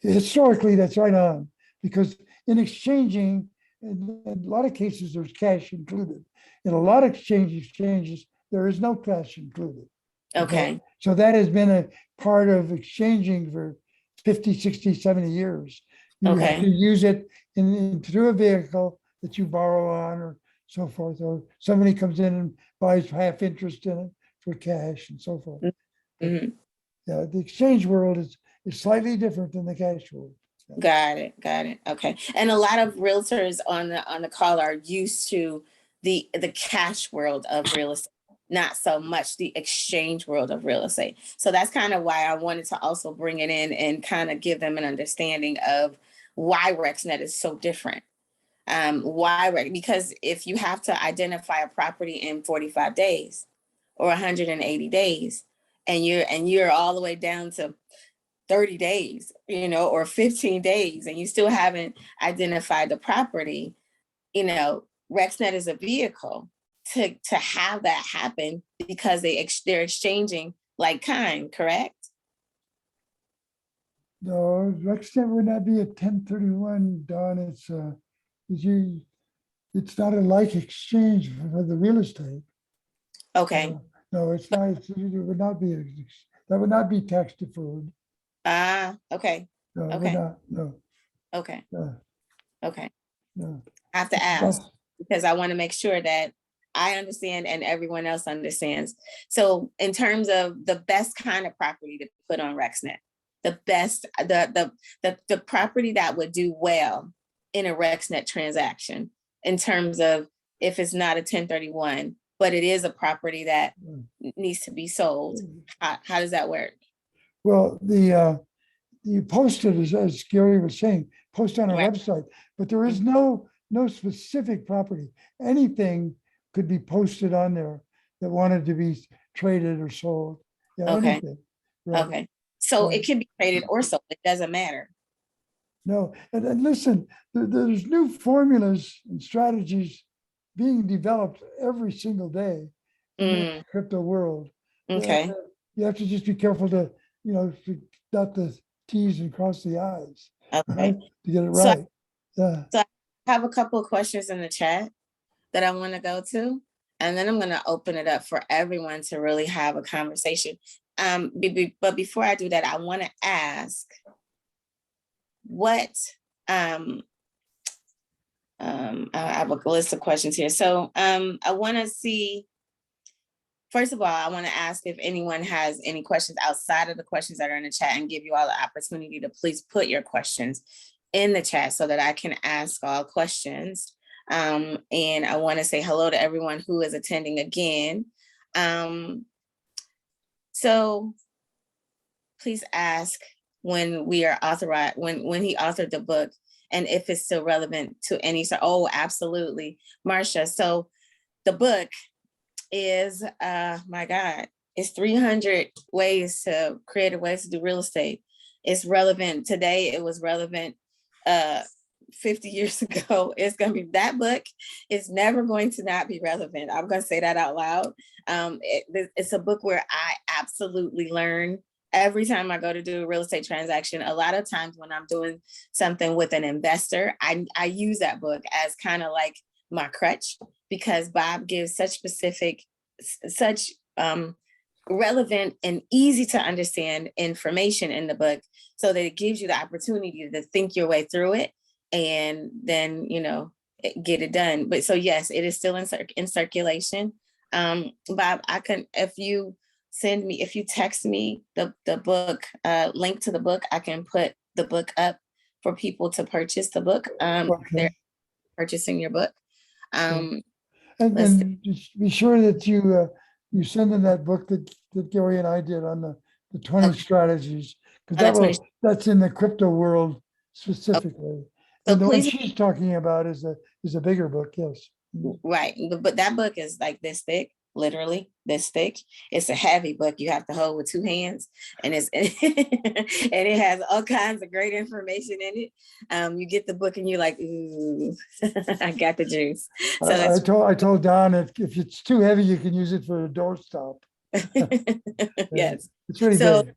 Historically, that's right on, because in exchanging, in a lot of cases, there's cash included. In a lot of exchanges, there is no cash included. Okay. So that has been a part of exchanging for 50, 60, 70 years. You have to use it through a vehicle that you borrow on or so forth, or somebody comes in and buys half interest in it for cash and so forth. Mm-hmm. Yeah, the exchange world is slightly different than the cash world. Got it. Okay. And a lot of realtors on the call are used to the cash world of real estate, not so much the exchange world of real estate. So that's kind of why I wanted to also bring it in and kind of give them an understanding of why RexNet is so different. Because if you have to identify a property in 45 days or 180 days, and you're all the way down to 30 days, or 15 days, and you still haven't identified the property, RexNet is a vehicle to have that happen, because they're exchanging like kind, correct? No, RexNet would not be a 1031, Don. It's not a like exchange for the real estate. Okay. No, it's not. It would not be. That would not be tax deferred. Okay. No, it Okay. would not. No. Okay. No. Okay. No. I have to ask, because I want to make sure that I understand and everyone else understands. So in terms of the best kind of property to put on RexNet, the best, the property that would do well in a RexNet transaction, in terms of if it's not a 1031, but it is a property that needs to be sold, how does that work? Well, you posted, as Gary was saying, post on our website, but there is no specific property. Anything could be posted on there that wanted to be traded or sold. Yeah, Okay. anything. Right. Okay. So Right. it can be traded or sold. It doesn't matter. No, and listen, there's new formulas and strategies being developed every single day in the crypto world. Okay. You have to just be careful to dot the T's and cross the I's. Okay. To get it right. So I have a couple of questions in the chat that I want to go to, and then I'm going to open it up for everyone to really have a conversation. But before I do that, I want to ask what I have a list of questions here. So I want to see, first of all, I want to ask if anyone has any questions outside of the questions that are in the chat, and give you all the opportunity to please put your questions in the chat so that I can ask all questions. And I want to say hello to everyone who is attending again. So please ask when we are authorized, when he authored the book, and if it's still relevant to any. So, oh, absolutely, Marcia. So the book is, my God, it's 300 creative ways to do real estate. It's relevant today. It was relevant 50 years ago. It's going to be, that book is never going to not be relevant. I'm going to say that out loud. It's a book where I absolutely learn every time I go to do a real estate transaction. A lot of times when I'm doing something with an investor, I use that book as kind of like my crutch, because Bob gives such relevant and easy to understand information in the book, so that it gives you the opportunity to think your way through it and then, get it done. But so yes, it is still in circulation. Bob, if you text me the book, link to the book, I can put the book up for people to purchase the book. They're purchasing your book. And just be sure that you send in that book that Gary and I did on the 20 strategies, because that's in the crypto world specifically. So and the one she's talking about is a bigger book, yes. Right, but that book is like this thick, literally this thick. It's a heavy book you have to hold with two hands, and and it has all kinds of great information in it. You get the book and you're like, ooh, I got the juice. So I told Don if it's too heavy, you can use it for a doorstop. Yes, it's really big.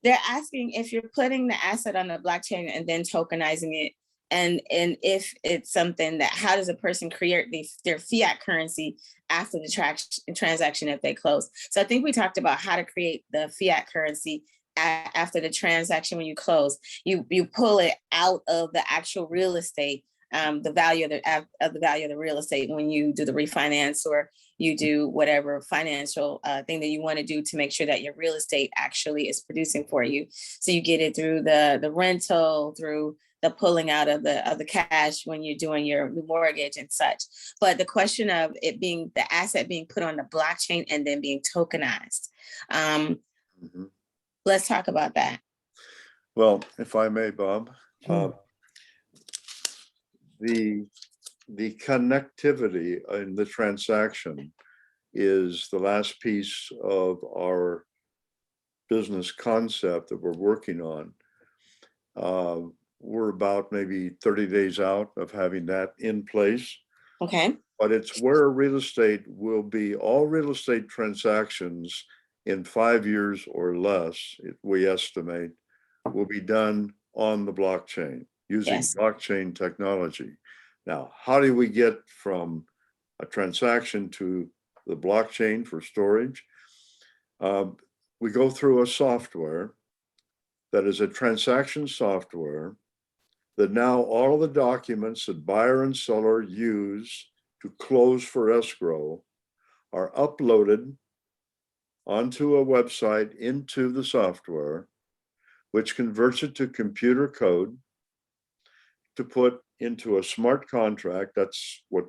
they're asking if you're putting the asset on the blockchain and then tokenizing it, and if it's something that, how does a person create their fiat currency after the transaction if they close? So I think we talked about how to create the fiat currency after the transaction. When you close, you pull it out of the actual real estate, the value of the value of the real estate, when you do the refinance or you do whatever financial thing that you want to do to make sure that your real estate actually is producing for you. So you get it through the rental, through the pulling out of the cash when you're doing your mortgage and such. But the question of it being the asset being put on the blockchain and then being tokenized. Let's talk about that. Well, if I may, Bob, Sure. the connectivity in the transaction is the last piece of our business concept that we're working on. We're about maybe 30 days out of having that in place. Okay. But it's where real estate will be, all real estate transactions in 5 years or less, we estimate, will be done on the blockchain using blockchain technology. Now, how do we get from a transaction to the blockchain for storage? We go through a software that is a transaction software that now all of the documents that buyer and seller use to close for escrow are uploaded onto a website into the software, which converts it to computer code to put into a smart contract. That's what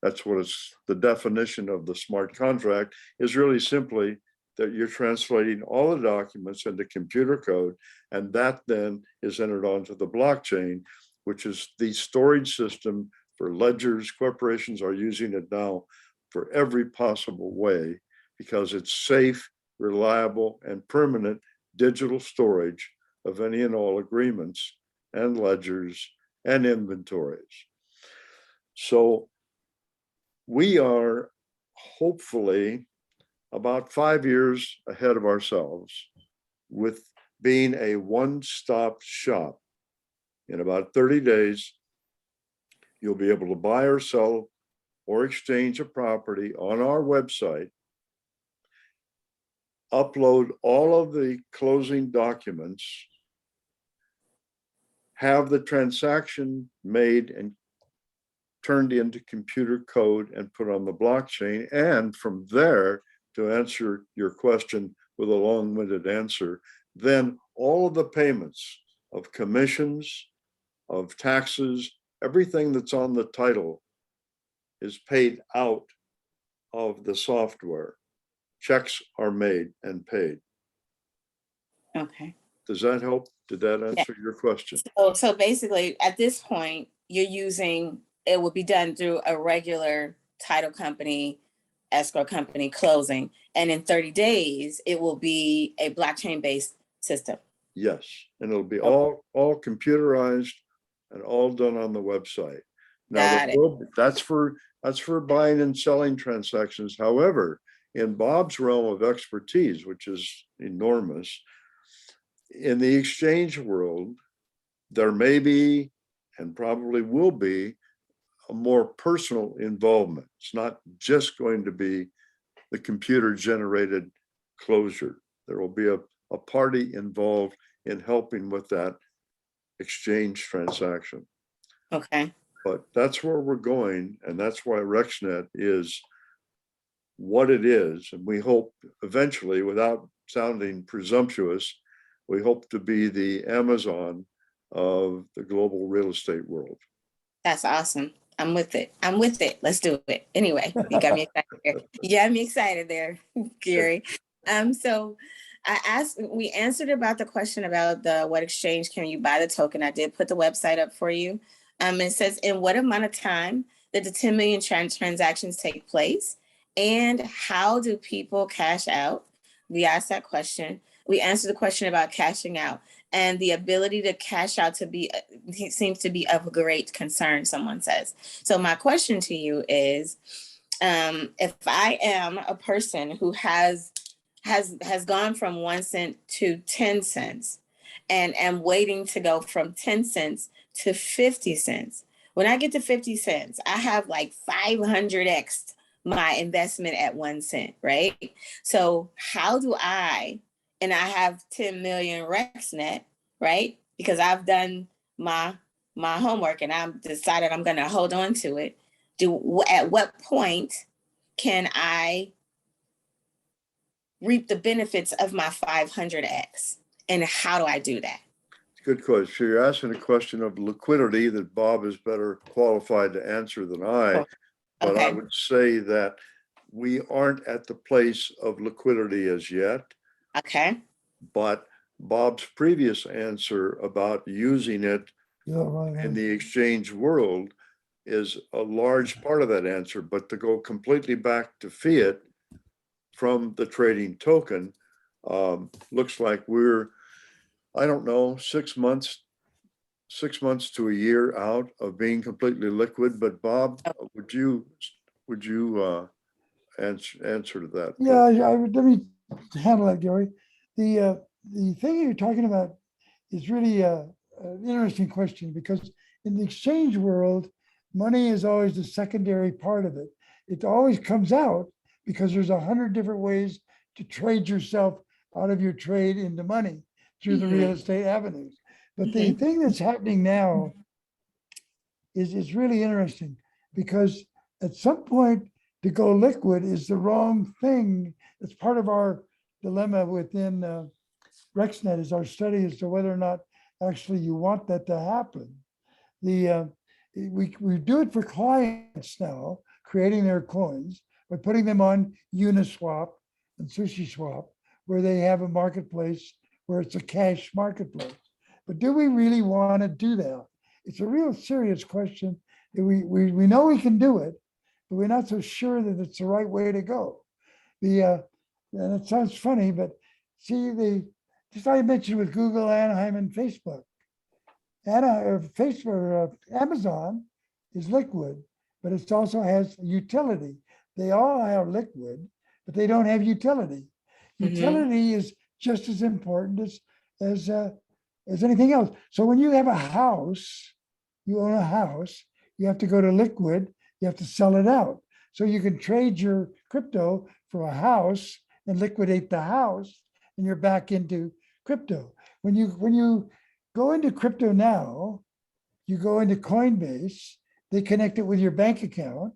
it's, the definition of the smart contract is really simply that you're translating all the documents into computer code, and that then is entered onto the blockchain, which is the storage system for ledgers. Corporations are using it now for every possible way because it's safe, reliable, and permanent digital storage of any and all agreements and ledgers and inventories. So we are hopefully about 5 years ahead of ourselves with being a one-stop shop. In about 30 days, you'll be able to buy or sell or exchange a property on our website, upload all of the closing documents, have the transaction made and turned into computer code and put on the blockchain. And from there, to answer your question with a long-winded answer, then all of the payments of commissions, of taxes, everything that's on the title is paid out of the software. Checks are made and paid. Okay. Does that help? Did that answer your question? So basically, at this point, you're using, it will be done through a regular title company, escrow company closing, and in 30 days, it will be a blockchain-based system. Yes, and it'll be all computerized and all done on the website. Now, that's for buying and selling transactions. However, in Bob's realm of expertise, which is enormous, in the exchange world, there may be and probably will be a more personal involvement. It's not just going to be the computer generated closure. There will be a party involved in helping with that exchange transaction. Okay. But that's where we're going, and that's why RexNet is what it is. And we hope eventually, without sounding presumptuous, we hope to be the Amazon of the global real estate world. That's awesome. I'm with it. Let's do it. Anyway, you got me excited there. You got me excited there, Gary. So we answered about the question about what exchange can you buy the token. I did put the website up for you. It says, in what amount of time did the 10 million transactions take place? And how do people cash out? We asked that question. We answered the question about cashing out, and the ability to cash out seems to be of great concern, someone says. So my question to you is, if I am a person who has has gone from 1 cent to 10 cents and am waiting to go from 10 cents to 50 cents. When I get to 50 cents, I have like 500x my investment at 1 cent, right? So how do and I have 10 million RexNet, right? Because I've done my homework and I've decided I'm going to hold on to it. At what point can I reap the benefits of my 500x? And how do I do that? Good question. So you're asking a question of liquidity that Bob is better qualified to answer than I. But I would say that we aren't at the place of liquidity as yet. Okay. But Bob's previous answer about using it in the exchange world is a large part of that answer. But to go completely back to fiat from the trading token, looks like we're, I don't know, 6 months to a year out of being completely liquid. But Bob, would you answer to that? Yeah, let me handle that, Gary. The thing you're talking about is really an interesting question, because in the exchange world, money is always the secondary part of it. It always comes out because there's 100 different ways to trade yourself out of your trade into money through the real estate avenues. But the thing that's happening now is really interesting, because at some point to go liquid is the wrong thing. It's part of our dilemma within RexNet, is our study as to whether or not actually you want that to happen. We do it for clients now, creating their coins by putting them on Uniswap and SushiSwap, where they have a marketplace where it's a cash marketplace. But do we really want to do that? It's a real serious question. We know we can do it, but we're not so sure that it's the right way to go. And it sounds funny, but see, just like I mentioned with Google, Anaheim, and Facebook. Amazon is liquid, but it also has utility. They all are liquid, but they don't have utility. Utility is just as important as anything else. So when you have a house, you own a house, you have to go to liquid, you have to sell it out. So you can trade your crypto for a house and liquidate the house, and you're back into crypto. When you go into crypto now, you go into Coinbase, they connect it with your bank account,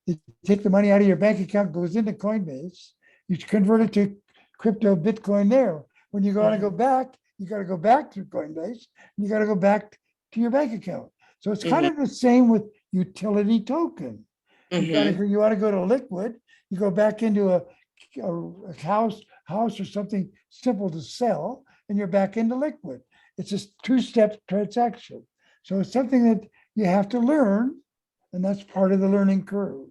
they take the money out of your bank account, goes into Coinbase, you convert it to crypto Bitcoin there. When you want to go back, you got to go back to Coinbase, and you got to go back to your bank account. So it's kind of the same with utility token. You want to go to liquid, you go back into a house or something simple to sell, and you're back into liquid. It's a two-step transaction. So it's something that you have to learn, and that's part of the learning curve.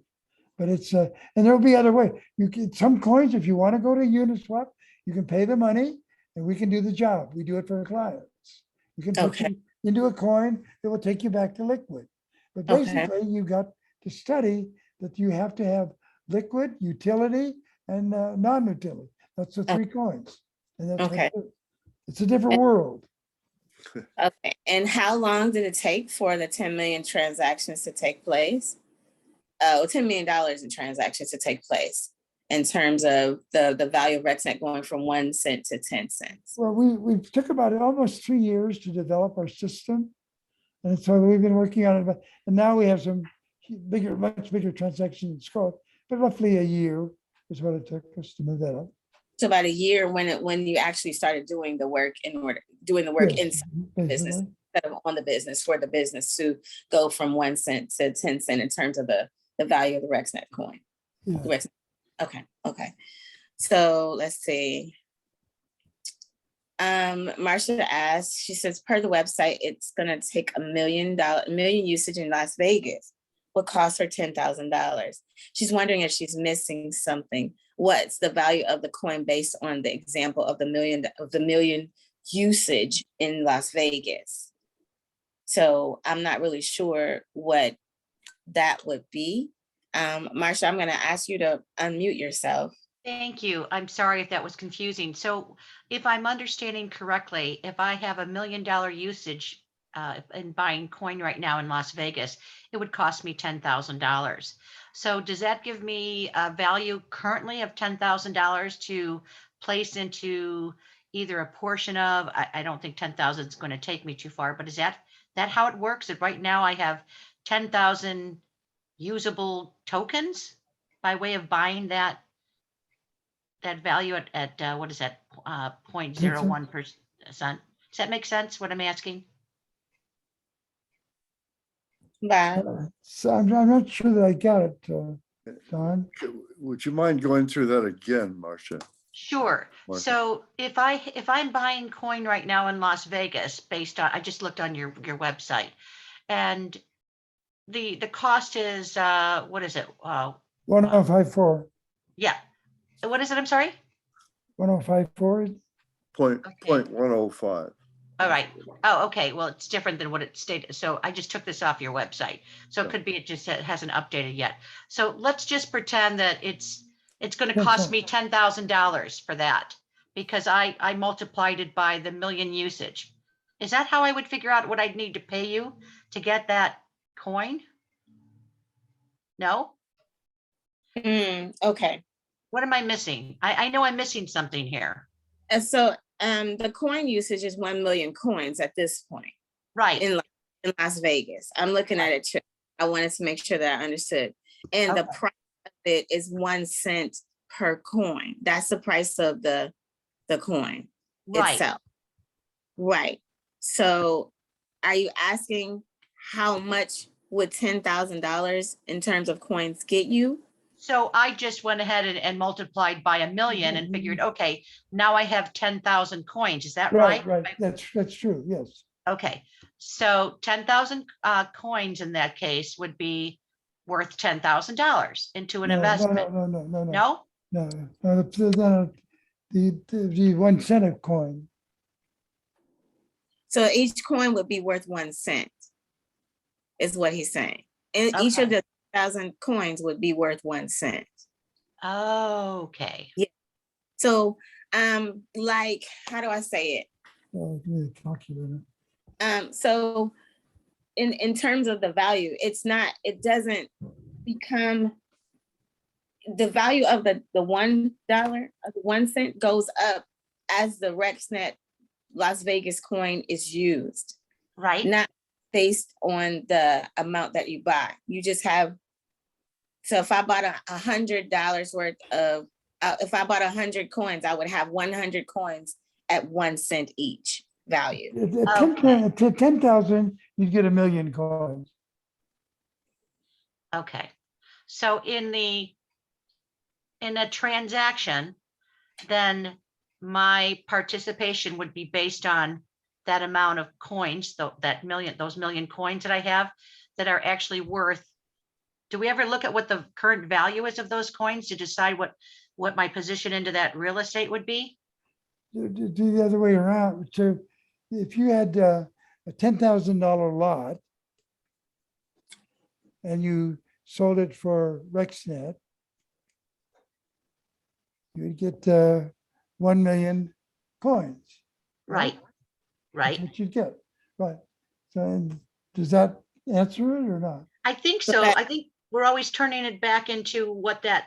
But it's and there'll be other ways. You get some coins, if you want to go to Uniswap, you can pay the money and we can do the job. We do it for our clients. We can put you into a coin that will take you back to liquid. But basically, you got to study that you have to have liquid, utility, and non-utility. That's the three coins. And that's it's a different world. Okay. And how long did it take for the 10 million transactions to take place? $10 million in transactions to take place in terms of the value of RexNet going from 1 cent to 10 cents? Well, we took about almost 3 years to develop our system. And so we've been working on it, and now we have some much bigger transaction scope, but roughly a year is what it took us to move that up. So about a year when you actually started doing the work inside the business instead of on the business, for the business to go from 1 cent to 10 cent in terms of the value of the RexNet coin. Yeah. Okay. So let's see. Marsha asked, she says, per the website, it's gonna take $1 million usage in Las Vegas. What cost her $10,000? She's wondering if she's missing something. What's the value of the coin based on the example of the million usage in Las Vegas? So I'm not really sure what that would be. Marsha, I'm gonna ask you to unmute yourself. Thank you. I'm sorry if that was confusing. So if I'm understanding correctly, if I have $1 million usage in buying coin right now in Las Vegas, it would cost me $10,000. So does that give me a value currently of $10,000 to place into either a portion of, I don't think 10,000 is going to take me too far, but is that how it works? That right now I have 10,000 usable tokens by way of buying that value at what is that, 0.01%? Does that make sense, what I'm asking? So I'm not sure that I got it, Don. Would you mind going through that again, Marcia? Sure. Marcia. So if I'm buying coin right now in Las Vegas, based on, I just looked on your website, and the cost is what is it? 1054. Yeah. What is it? I'm sorry. 1054. Point Okay. 105. All right. Oh, okay. Well, it's different than what it stated. So I just took this off your website. So it could be it just hasn't updated yet. So let's just pretend that it's going to cost me $10,000 for that because I multiplied it by the million usage. Is that how I would figure out what I'd need to pay you to get that coin? No? Okay. What am I missing? I know I'm missing something here. So the coin usage is 1 million coins at this point. Right. In Las Vegas. I'm looking at it. I wanted to make sure that I understood. And the price of it is 1 cent per coin. That's the price of the coin itself. Right. So are you asking how much would $10,000 in terms of coins get you? So I just went ahead and multiplied by 1 million and figured, okay, now I have 10,000 coins. Is that right? Right. That's true. Yes. Okay. So 10,000 coins in that case would be worth $10,000 into an investment. No. The 1 cent a coin. So each coin would be worth 1 cent, is what he's saying. And each of the 1,000 coins would be worth 1 cent. Okay. Yeah. So, like, how do I say it? So in terms of the value, it doesn't become the value of the $1, 1 cent goes up as the RexNet Las Vegas coin is used. Right. Not based on the amount that you buy. You just have, so if I bought $100 worth of, if I bought 100 coins, I would have 100 coins at 1 cent each value. At 10,000, you'd get 1 million coins. Okay. So in a transaction, then my participation would be based on that amount of coins, those million coins that I have that are actually worth. Do we ever look at what the current value is of those coins to decide what my position into that real estate would be? Do the other way around. So if you had a $10,000 lot and you sold it for RexNet, you would get 1 million coins. Right. That's what you get. Right. So does that answer it or not? I think so. I think we're always turning it back into what that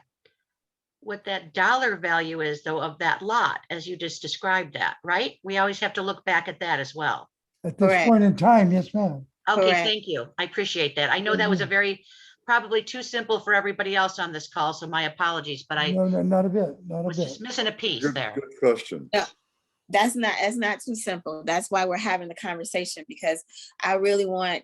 dollar value is, though, of that lot, as you just described that, right? We always have to look back at that as well. At this point in time, yes, ma'am. Okay, thank you. I appreciate that. I know that was a probably too simple for everybody else on this call, so my apologies, but No, not a bit. was just missing a piece there. Good question. Yeah. That's not too simple. That's why we're having the conversation, because I really want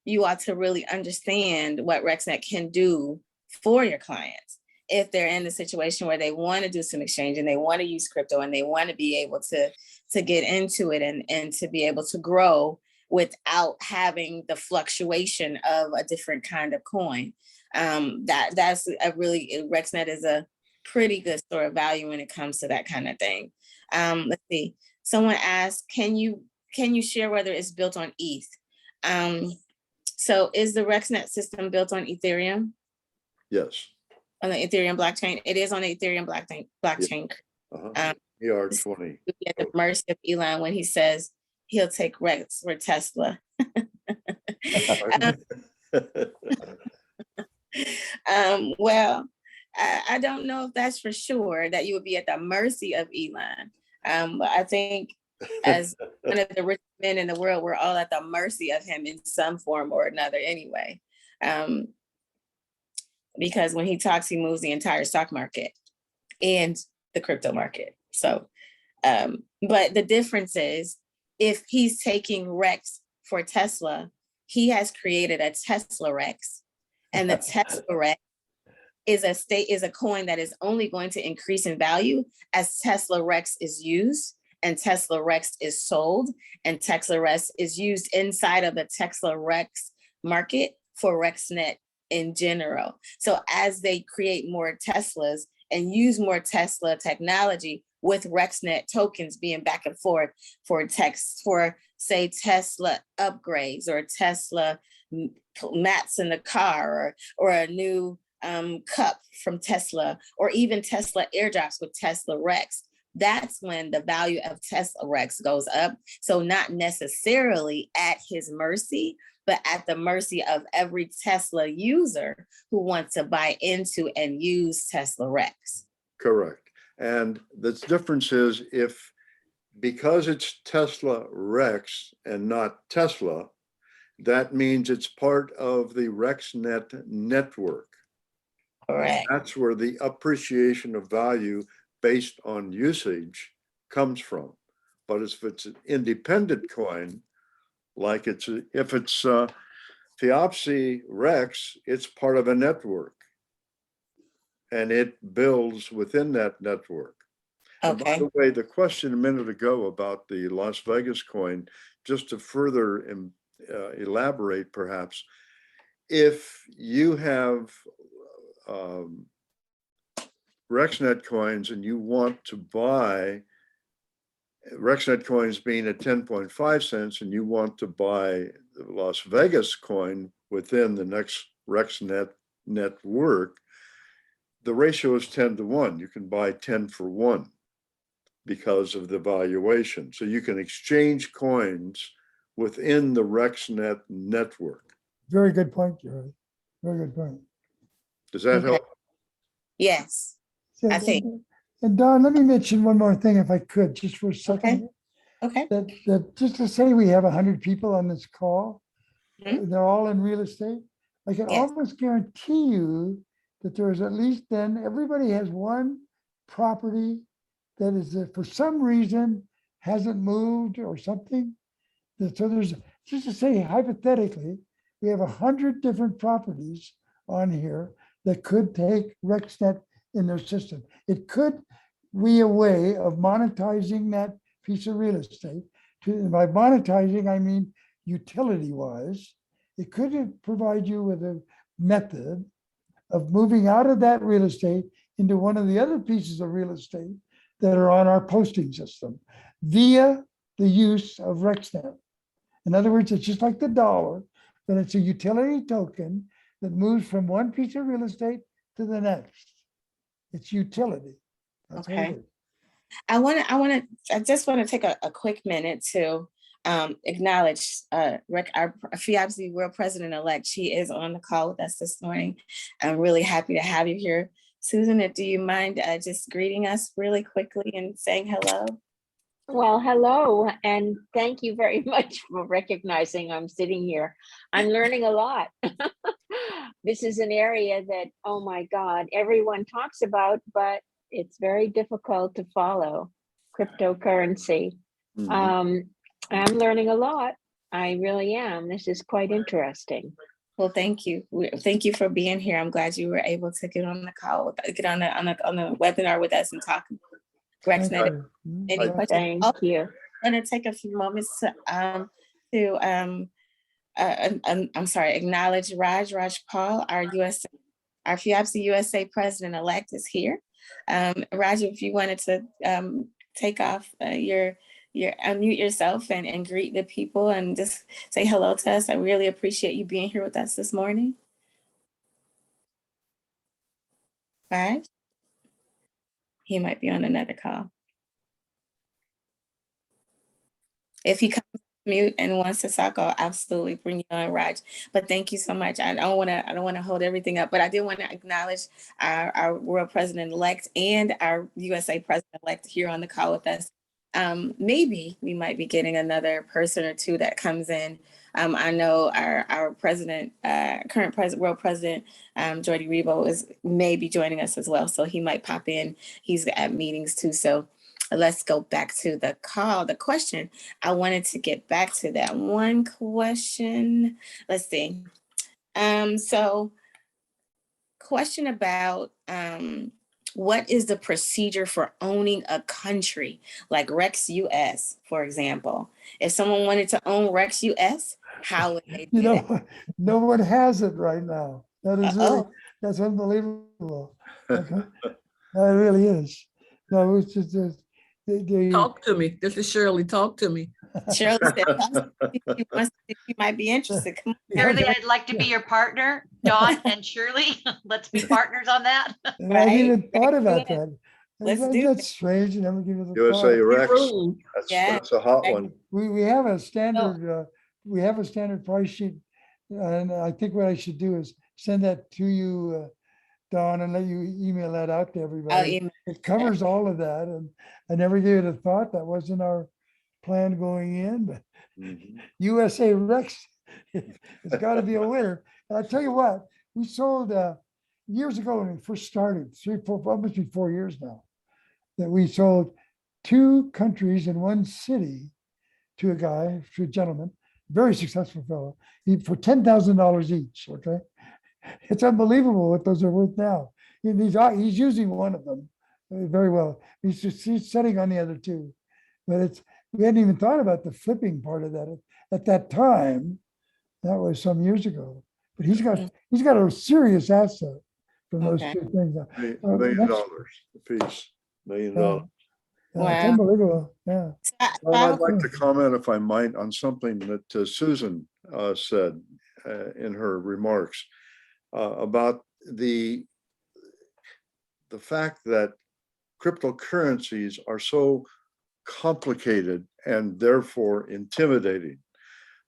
you all to really understand what RexNet can do for your clients if they're in the situation where they want to do some exchange and they want to use crypto and they want to be able to get into it and to be able to grow without having the fluctuation of a different kind of coin. That's a really, RexNet is a pretty good store of value when it comes to that kind of thing. Let's see. Someone asked, can you share whether it's built on ETH? So is the RexNet system built on Ethereum? Yes. on the Ethereum blockchain. It is on the Ethereum blockchain. ER20. At the mercy of Elon when he says he'll take Rex for Tesla. Well, I don't know if that's for sure that you would be at the mercy of Elon. But I think as one of the richest men in the world, we're all at the mercy of him in some form or another anyway. Because when he talks, he moves the entire stock market and the crypto market. So, but the difference is if he's taking Rex for Tesla, he has created a Tesla Rex, and the Tesla Rex is a coin that is only going to increase in value as Tesla Rex is used and Tesla Rex is sold, and Tesla Rex is used inside of the Tesla Rex market for RexNet in general. So as they create more Teslas and use more Tesla technology with RexNet tokens being back and forth for say Tesla upgrades or Tesla mats in the car or a new cup from Tesla, or even Tesla airdrops with Tesla Rex, that's when the value of Tesla Rex goes up. So not necessarily at his mercy, but at the mercy of every Tesla user who wants to buy into and use Tesla Rex. Correct. And the difference is because it's Tesla Rex and not Tesla, that means it's part of the RexNet network. Correct. That's where the appreciation of value based on usage comes from. But if it's an independent coin, like if it's Fiopsi Rex, it's part of a network, and it builds within that network. Okay. And by the way, the question a minute ago about the Las Vegas coin, just to further elaborate, perhaps, if you have RexNet coins and you want to buy RexNet coins being at 10.5 cents and you want to buy the Las Vegas coin within the next RexNet network, the ratio is 10 to 1. You can buy 10 for 1 because of the valuation. So you can exchange coins within the RexNet network. Very good point, Jerry. Very good point. Does that help? Yes, I think. And Don, let me mention one more thing if I could, just for a second. Okay. That just to say we have 100 people on this call, they're all in real estate. I can almost guarantee you that there's at least then everybody has one property that is for some reason hasn't moved or something. So there's, just to say hypothetically, we have 100 different properties on here that could take RexNet in their system. It could be a way of monetizing that piece of real estate. By monetizing, I mean utility-wise. It could provide you with a method of moving out of that real estate into one of the other pieces of real estate that are on our posting system via the use of RexNet. In other words, it's just like the dollar, but it's a utility token that moves from one piece of real estate to the next. It's utility. That's okay. I just want to take a quick minute to acknowledge our Fiopsi World President-elect. She is on the call with us this morning. I'm really happy to have you here. Susan, do you mind just greeting us really quickly and saying hello? Well, hello, and thank you very much for recognizing I'm sitting here. I'm learning a lot. This is an area that, oh my God, everyone talks about, but it's very difficult to follow. Cryptocurrency. I'm learning a lot. I really am. This is quite interesting. Well, thank you. Thank you for being here. I'm glad you were able to get on the call, get on the webinar with us and talk. RexNet. Any questions? Thank you. I'm going to take a few moments to acknowledge Raj Paul, our Fiopsi USA President-elect is here. Raj, if you wanted to take off unmute yourself and greet the people and just say hello to us. I really appreciate you being here with us this morning. 5. He might be on another call. If he comes mute and wants to talk, I'll absolutely bring you on, Raj. But thank you so much. I don't want to hold everything up, but I did want to acknowledge our world president-elect and our USA president-elect here on the call with us. Maybe we might be getting another person or two that comes in. I know our president, current president, world president, Jordi Rebo may be joining us as well. So he might pop in. He's at meetings too. So let's go back to the call, the question. I wanted to get back to that one question. Let's see. So question about what is the procedure for owning a country like Rex US, for example? If someone wanted to own Rex US, how would they do that? No one has it right now. That is really, that's unbelievable. Okay. That really is. No, it's just talk to me. This is Shirley. Talk to me. Shirley said she might be interested. Come on. Shirley, I'd like to be your partner. Dawn and Shirley, let's be partners on that. And I didn't thought about that. Let's do That's strange. You never give it a USA thought. Rex, that's a hot one. We have a standard price sheet, and I think what I should do is send that to you, Dawn, and let you email that out to everybody. It covers all of that, and I never gave it a thought. That wasn't our plan going in, but USA Rex, it's got to be a winner. And I tell you what, we sold years ago when we first started, almost 4 years now, that we sold 2 countries in one city to a gentleman, very successful fellow, for $10,000 each. Okay, it's unbelievable what those are worth now. He's using one of them very well. He's setting on the other 2, but we hadn't even thought about the flipping part of that at that time. That was some years ago. But he's got a serious asset from those 2 things. $1 million a piece. $1 million. Wow. It's unbelievable. Yeah. Well, I'd like to comment, if I might, on something that Susan said in her remarks about the fact that cryptocurrencies are so complicated and therefore intimidating.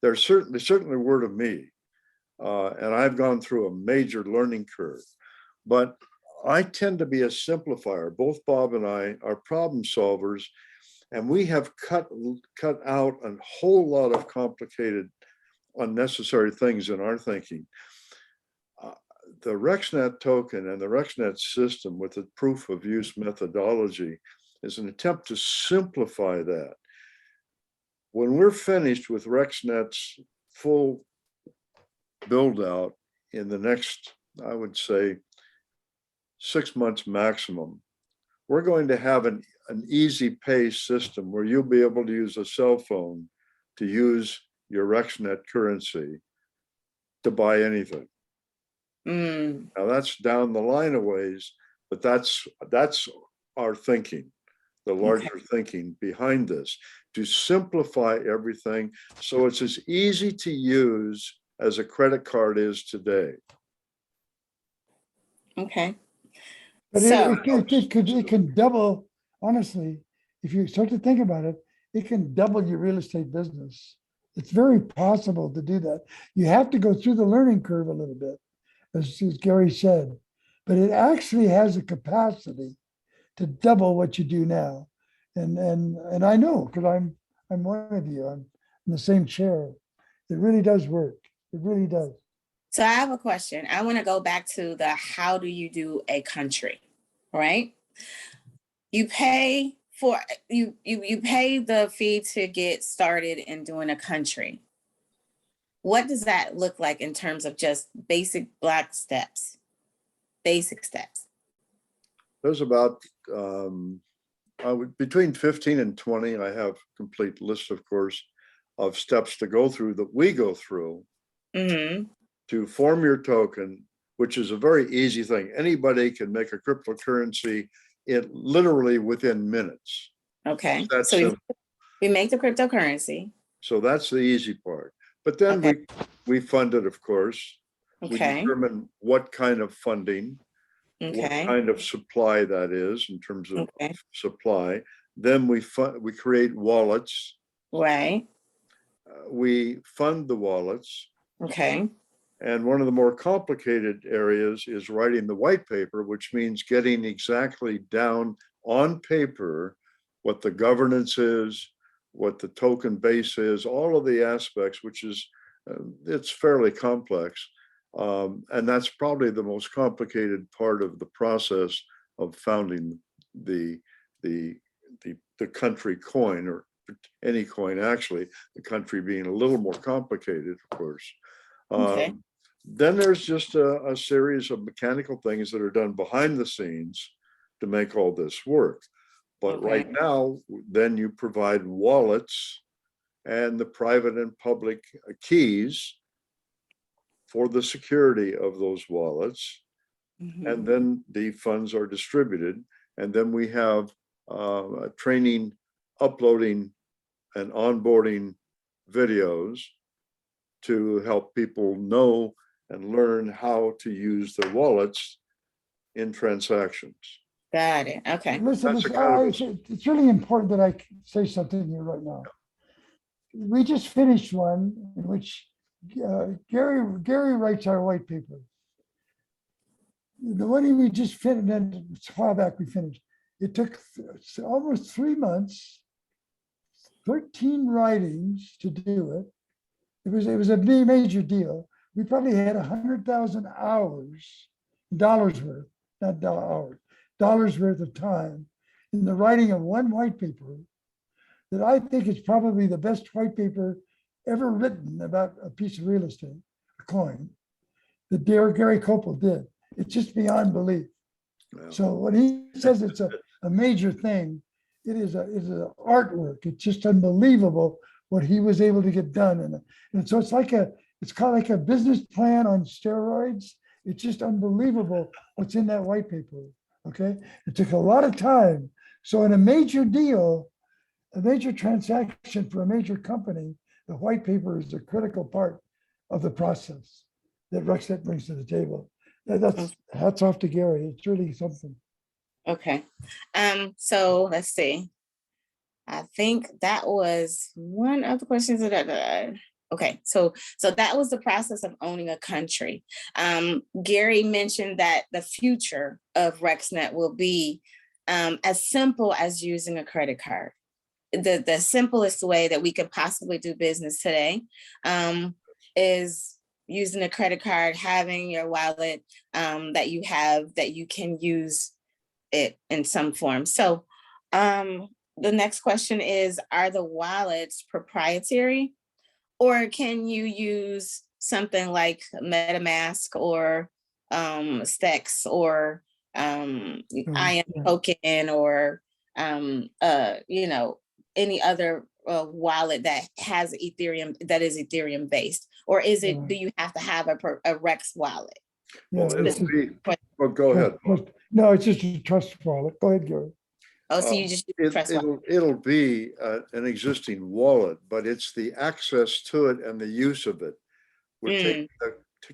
They're certainly word of me, and I've gone through a major learning curve, but I tend to be a simplifier. Both Bob and I are problem solvers, and we have cut out a whole lot of complicated, unnecessary things in our thinking. The RexNet token and the RexNet system with the proof of use methodology is an attempt to simplify that. When we're finished with RexNet's full build out in the next, I would say, 6 months maximum, we're going to have an easy pay system where you'll be able to use a cell phone to use your RexNet currency to buy anything. Now that's down the line a ways, but that's our thinking, the larger thinking behind this, to simplify everything so it's as easy to use as a credit card is today. Okay. But it can double, honestly, if you start to think about it, it can double your real estate business. It's very possible to do that. You have to go through the learning curve a little bit, as Gary said, but it actually has a capacity to double what you do now. And I know, because I'm one of you, I'm in the same chair. It really does work. It really does. So I have a question. I want to go back to the how do you do a country, right? You pay for you pay the fee to get started in doing a country. What does that look like in terms of just basic steps? Basic steps. There's about between 15 and 20. I have complete list, of course, of steps to go through that we go through. To form your token, which is a very easy thing. Anybody can make a cryptocurrency literally within minutes. Okay. So we make the cryptocurrency. So that's the easy part. But then we fund it, of course. We determine what kind of funding. what kind of supply that is in terms of supply. Then we create wallets. Right. We fund the wallets. Okay. And one of the more complicated areas is writing the white paper, which means getting exactly down on paper what the governance is, what the token base is, all of the aspects, which is, it's fairly complex. And that's probably the most complicated part of the process of founding the country coin, or any coin actually, the country being a little more complicated, of course. Okay. Then there's just a series of mechanical things that are done behind the scenes to make all this work. But right now, then you provide wallets and the private and public keys for the security of those wallets. And then the funds are distributed. And then we have training, uploading, and onboarding videos to help people know and learn how to use their wallets in transactions. Got it. Okay. Listen, it's really important that I say something here right now. We just finished one in which Gary writes our white paper. The one we just finished, and a while back we finished. It took almost 3 months, 13 writings to do it. It was a major deal. We probably had 100,000 hours, dollars worth, not hours, dollars worth of time in the writing of one white paper that I think is probably the best white paper ever written about a piece of real estate, a coin, that Gary Copel did. It's just beyond belief. Wow. So when he says it's a major thing, it is an artwork. It's just unbelievable what he was able to get done. And so it's kind of like a business plan on steroids. It's just unbelievable what's in that white paper, okay? It took a lot of time. So in a major deal, a major transaction for a major company, the white paper is a critical part of the process that RexNet brings to the table. That's hats off to Gary. It's really something. Okay. So let's see. I think that was one of the questions that okay, so that was the process of owning a country. Gary mentioned that the future of RexNet will be as simple as using a credit card. The simplest way that we could possibly do business today is using a credit card, having your wallet that you have, that you can use it in some form. So the next question is, are the wallets proprietary, or can you use something like MetaMask or Stex or IM token or any other wallet that has Ethereum, that is Ethereum based, or is it, do you have to have a Rex wallet? Yeah, well, go ahead. No, it's just a trust wallet. Go ahead, Gary. Oh, so you just it'll be an existing wallet, but it's the access to it and the use of it. We're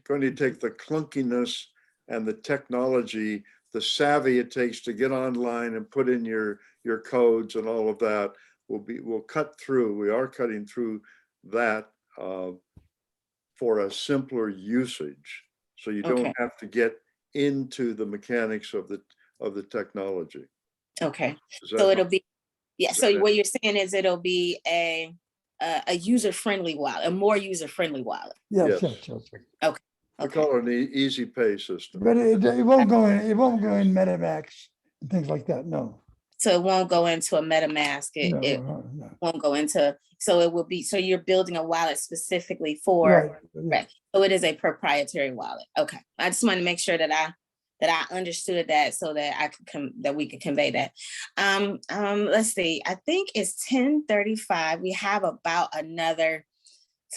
going to take the clunkiness and the technology, the savvy it takes to get online and put in your codes and all of that. We'll cut through. We are cutting through that for a simpler usage, so you don't have to get into the mechanics of the technology. Okay, so it'll be, so what you're saying is it'll be a user-friendly wallet, a more user-friendly wallet. Yes. Okay. I call it an easy pay system. But it won't go in. It won't go in MetaMask and things like that. No. So it won't go into a MetaMask. It won't go into. So it will be. So you're building a wallet specifically for. Right. So it is a proprietary wallet. Okay. I just want to make sure that I understood that, so that that we could convey that. Let's see. I think it's 10:35. We have about another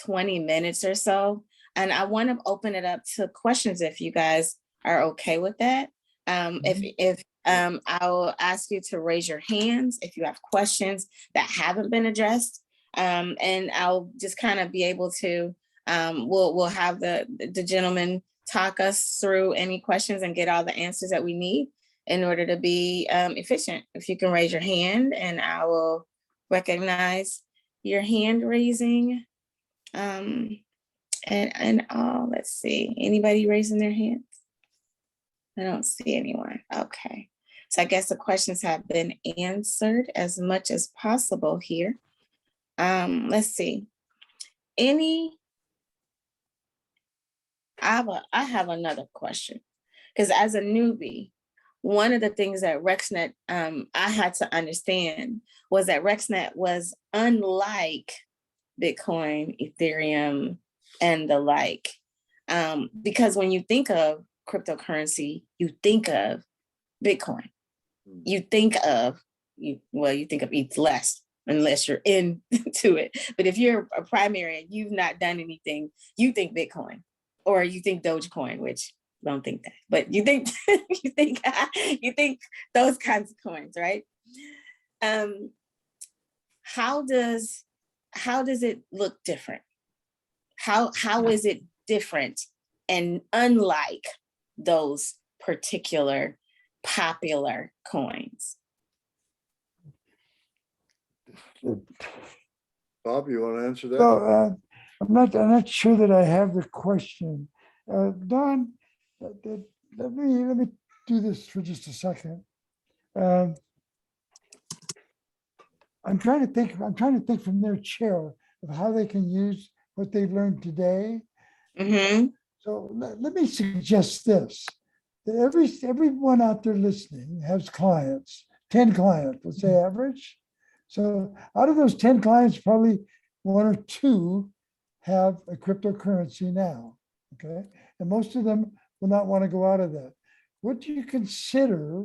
20 minutes or so, and I want to open it up to questions if you guys are okay with that. If I'll ask you to raise your hands if you have questions that haven't been addressed, and I'll just kind of be able to. We'll have the gentleman talk us through any questions and get all the answers that we need in order to be efficient. If you can raise your hand and I will recognize your hand raising. Let's see, anybody raising their hands? I don't see anyone. Okay. So I guess the questions have been answered as much as possible here. Let's see. I have another question, because as a newbie, one of the things that RexNet I had to understand was that RexNet was unlike Bitcoin, Ethereum, and the like. Because when you think of cryptocurrency, you think of Bitcoin. You think of ETH less, unless you're into it. But if you're a primary and you've not done anything, you think Bitcoin, or you think Dogecoin, which I don't think that, but you think you think those kinds of coins, right? How does it look different? How is it different and unlike those particular popular coins? Bob, you want to answer that? Well, I'm not sure that I have the question. Don, let me do this for just a second. I'm trying to think from their chair of how they can use what they've learned today. Mm-hmm. So let me suggest this, that everyone out there listening has clients, 10 clients, let's say average. So out of those 10 clients, probably 1 or 2 have a cryptocurrency now, okay? And most of them will not want to go out of that. What do you consider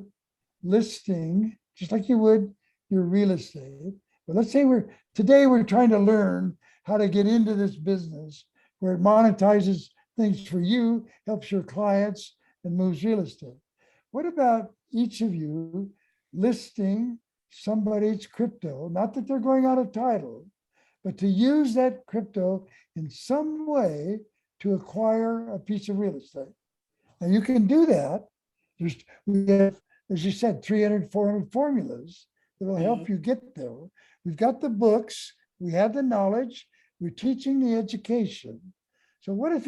listing, just like you would your real estate? But let's say today we're trying to learn how to get into this business where it monetizes things for you, helps your clients, and moves real estate. What about each of you listing somebody's crypto, not that they're going out of title, but to use that crypto in some way to acquire a piece of real estate? Now you can do that. We have, as you said, 300, 400 formulas that will help you get there. We've got the books, we have the knowledge, we're teaching the education. So what if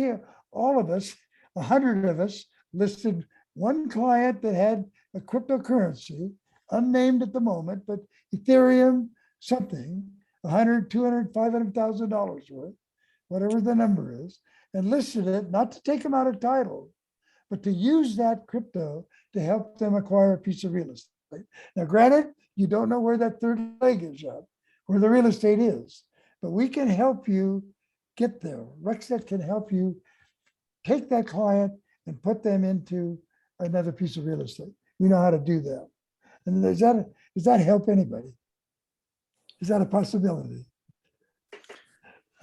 all of us, 100 of us, listed one client that had a cryptocurrency, unnamed at the moment, but Ethereum something, 100, 200, $500,000 worth, whatever the number is, and listed it, not to take them out of title, but to use that crypto to help them acquire a piece of real estate. Now, granted, you don't know where that third leg is yet, where the real estate is, but we can help you get there. RexNet can help you take that client and put them into another piece of real estate. We know how to do that. And does that help anybody? Is that a possibility?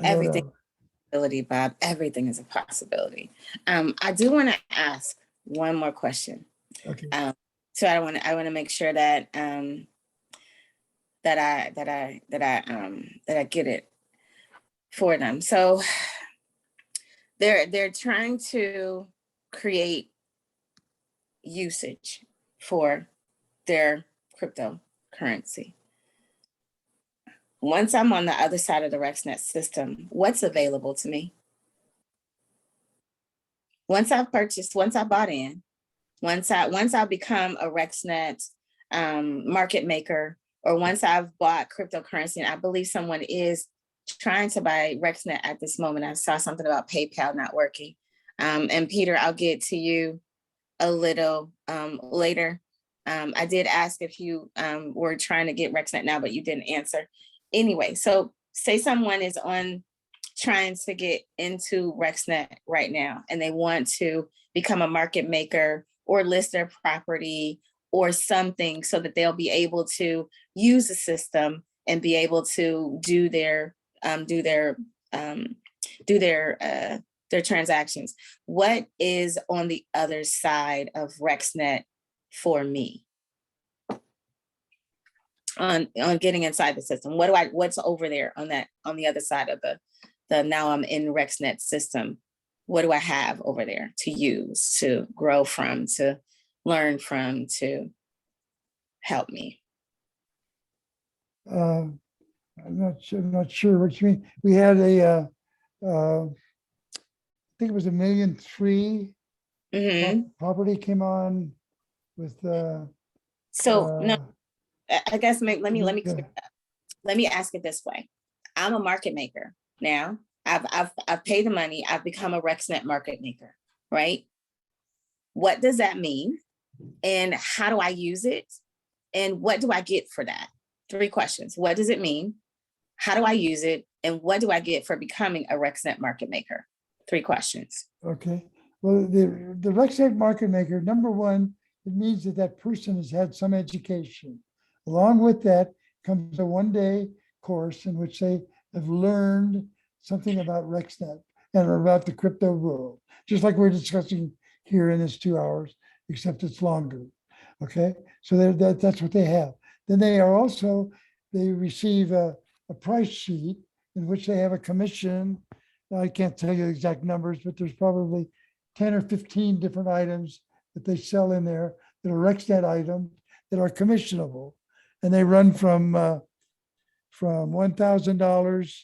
Everything is a possibility, Bob. Everything is a possibility. I do want to ask one more question. Okay. So I want to make sure that that I get it for them. So they're trying to create usage for their cryptocurrency. Once I'm on the other side of the RexNet system, what's available to me? Once I've purchased, once I bought in, once I become a RexNet market maker, or once I've bought cryptocurrency, and I believe someone is trying to buy RexNet at this moment. I saw something about PayPal not working. And Peter, I'll get to you a little later. I did ask if you were trying to get RexNet now, but you didn't answer. Anyway, so say someone is trying to get into RexNet right now, and they want to become a market maker or list their property or something so that they'll be able to use the system and be able to do their transactions. What is on the other side of RexNet for me on getting inside the system? What's over there on the other side of the now I'm in RexNet system? what do I have over there to use, to grow from, to learn from, to help me? I'm not sure what you mean. We had I think it was 1.3 million property came on with so no, I guess let me yeah. clear it up. Let me ask it this way. I'm a market maker now. I've paid the money. I've become a RexNet market maker, right? What does that mean? And how do I use it? And what do I get for that? 3 questions. What does it mean? How do I use it? And what do I get for becoming a RexNet market maker? 3 questions. Okay. Well, the RexNet market maker, number one, it means that that person has had some education. Along with that comes a 1-day course in which they have learned something about RexNet and about the crypto world, just like we're discussing here in this 2 hours, except it's longer. Okay, so that's what they have. Then they receive a price sheet in which they have a commission. I can't tell you the exact numbers, but there's probably 10 or 15 different items that they sell in there that are RexNet items that are commissionable. And they run from $1,000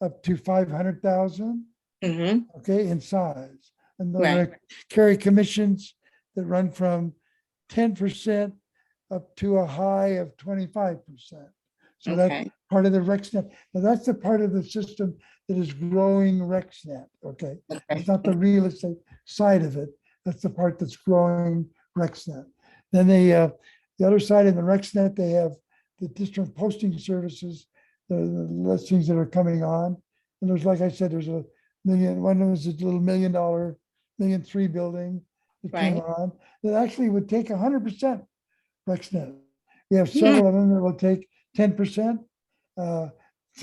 up to 500,000, okay, in size. And they're going to carry commissions that run from 10% up to a high of 25%. So that's part of the RexNet. Now that's the part of the system that is growing RexNet, okay? It's not the real estate side of it. That's the part that's growing RexNet. Then the other side of the RexNet, they have the district posting services, the listings that are coming on. And there's, like I said, there's one of them is a little $1 million, 1.3 million building that came on that actually would take 100% RexNet. We have several of them that will take 10%. So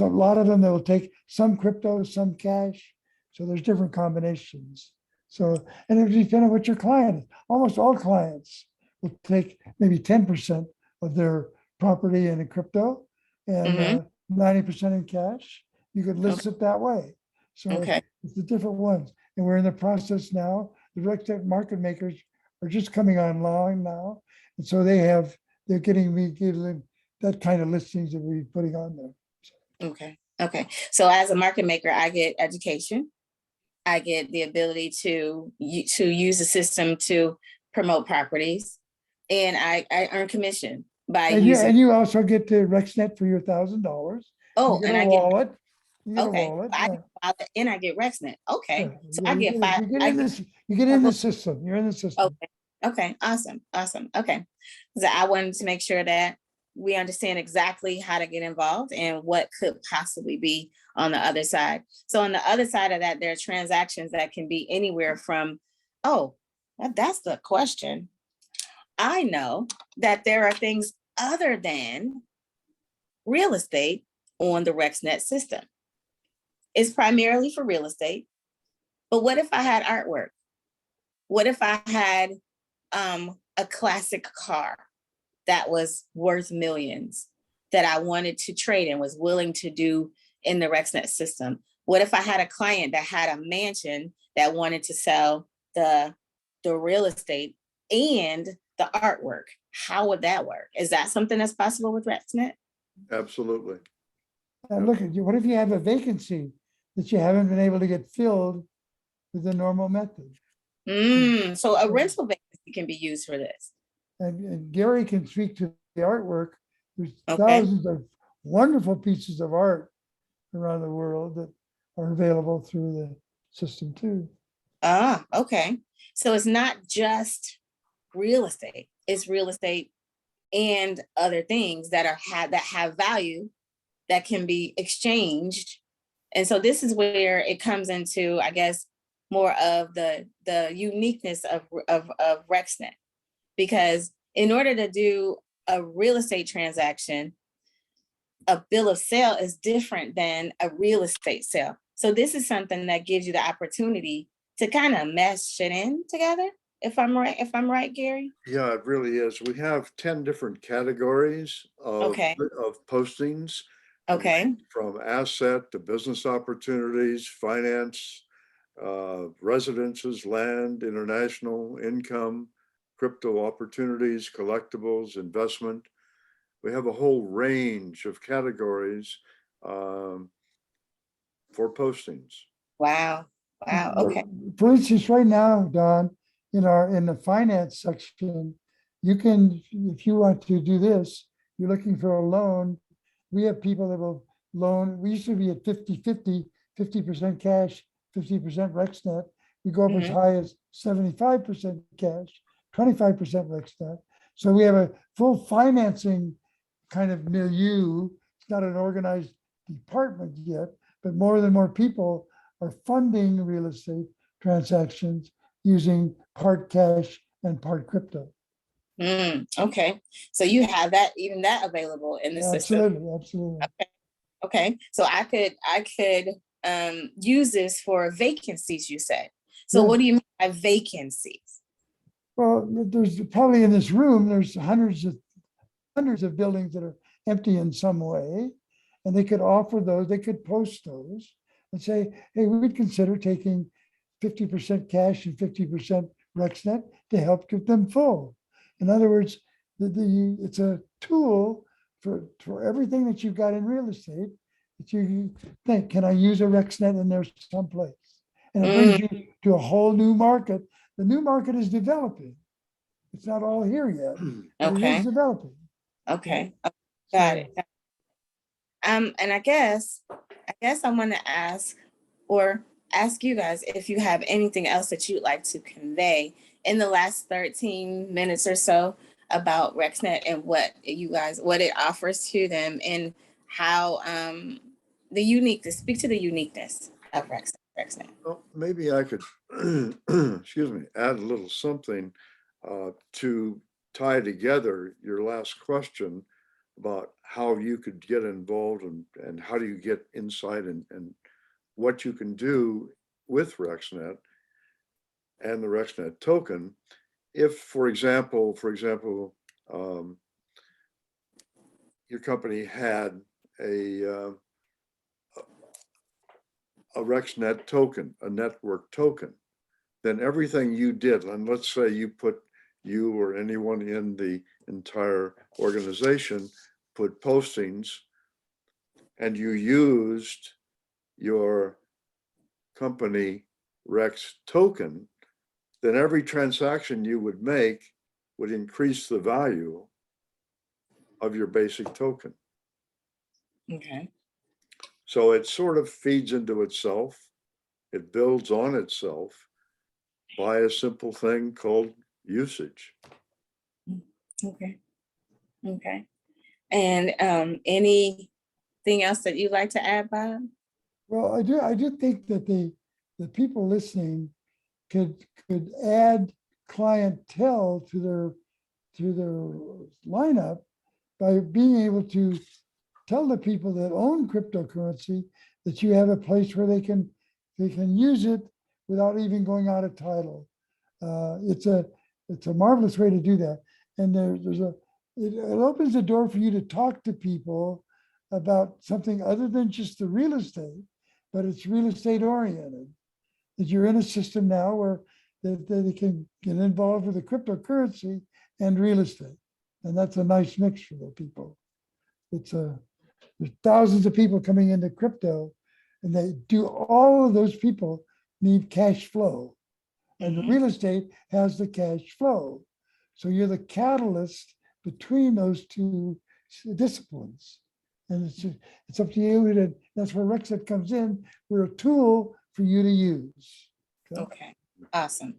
a lot of them that will take some crypto, some cash. So there's different combinations. So, and it depends on what your client is. Almost all clients will take maybe 10% of their property in crypto and 90% in cash. You could list it that way. So it's the different ones. And we're in the process now. The RexNet market makers are just coming online now. And so they're getting that kind of listings that we're putting on there. Okay. So as a market maker, I get education. I get the ability to use the system to promote properties, and I earn commission by using. And you also get the RexNet for your $1,000. Oh, and I wallet. Get and I get RexNet. Okay, yeah. So I get 5. You get in the system. You're in the system. Okay. Awesome. Okay. So I wanted to make sure that we understand exactly how to get involved and what could possibly be on the other side. So on the other side of that, there are transactions that can be anywhere from, that's the question. I know that there are things other than real estate on the RexNet system. It's primarily for real estate. But what if I had artwork? What if I had a classic car that was worth millions that I wanted to trade and was willing to do in the RexNet system? What if I had a client that had a mansion that wanted to sell the real estate and the artwork? How would that work? Is that something that's possible with RexNet? Absolutely. And look at you. What if you have a vacancy that you haven't been able to get filled with the normal method? So a rental vacancy can be used for this. And Gary can speak to the artwork. There's thousands of wonderful pieces of art around the world that are available through the system too. Okay. So it's not just real estate. It's real estate and other things that have value that can be exchanged. And so this is where it comes into, I guess, more of the uniqueness of RexNet. Because in order to do a real estate transaction, a bill of sale is different than a real estate sale. So this is something that gives you the opportunity to kind of mesh it in together. If I'm right, Gary? Yeah, it really is. We have 10 different categories of postings. Okay. From asset to business opportunities, finance, residences, land, international income, crypto opportunities, collectibles, investment. We have a whole range of categories for postings. Wow. Wow. Okay. For instance, right now, Don, in the finance section, you can, if you want to do this, you're looking for a loan. We have people that will loan. We used to be at 50-50, 50% cash, 50% RexNet. We go up as high as 75% cash, 25% RexNet. So we have a full financing kind of milieu. It's not an organized department yet, but more and more people are funding real estate transactions using part cash and part crypto. Okay, so you have that, even that available in the system. Absolutely. Okay. So I could use this for vacancies, you said. So what do you mean by vacancies? Well, there's probably in this room, there's hundreds of buildings that are empty in some way, and they could offer those, they could post those and say, hey, we would consider taking 50% cash and 50% RexNet to help get them full. In other words, it's a tool for everything that you've got in real estate that you think, can I use a RexNet in there someplace? And it brings you to a whole new market. The new market is developing. It's not all here yet. Okay. It is developing. Okay. Got it. And I guess I want to ask you guys if you have anything else that you'd like to convey in the last 13 minutes or so about RexNet and what it offers to them, and how speak to the uniqueness of RexNet. Well, maybe I could, excuse me, add a little something to tie together your last question about how you could get involved and how do you get insight and what you can do with RexNet and the RexNet token. If, for example, your company had a RexNet token, a network token, then everything you did, and let's say you or anyone in the entire organization put postings and you used your company Rex token, then every transaction you would make would increase the value of your basic token. Okay. So it sort of feeds into itself. It builds on itself by a simple thing called usage. Okay. And anything else that you'd like to add, Bob? Well, I do think that the people listening could add clientele to their lineup by being able to tell the people that own cryptocurrency that you have a place where they can use it without even going out of title. It's a marvelous way to do that, and it opens the door for you to talk to people about something other than just the real estate, but it's real estate oriented. That you're in a system now where they can get involved with the cryptocurrency and real estate, and that's a nice mix for the people. There's thousands of people coming into crypto, and all of those people need cash flow, and the real estate has the cash flow. So you're the catalyst between those two disciplines. And it's up to you that's where RexNet comes in. We're a tool for you to use. Okay. Awesome.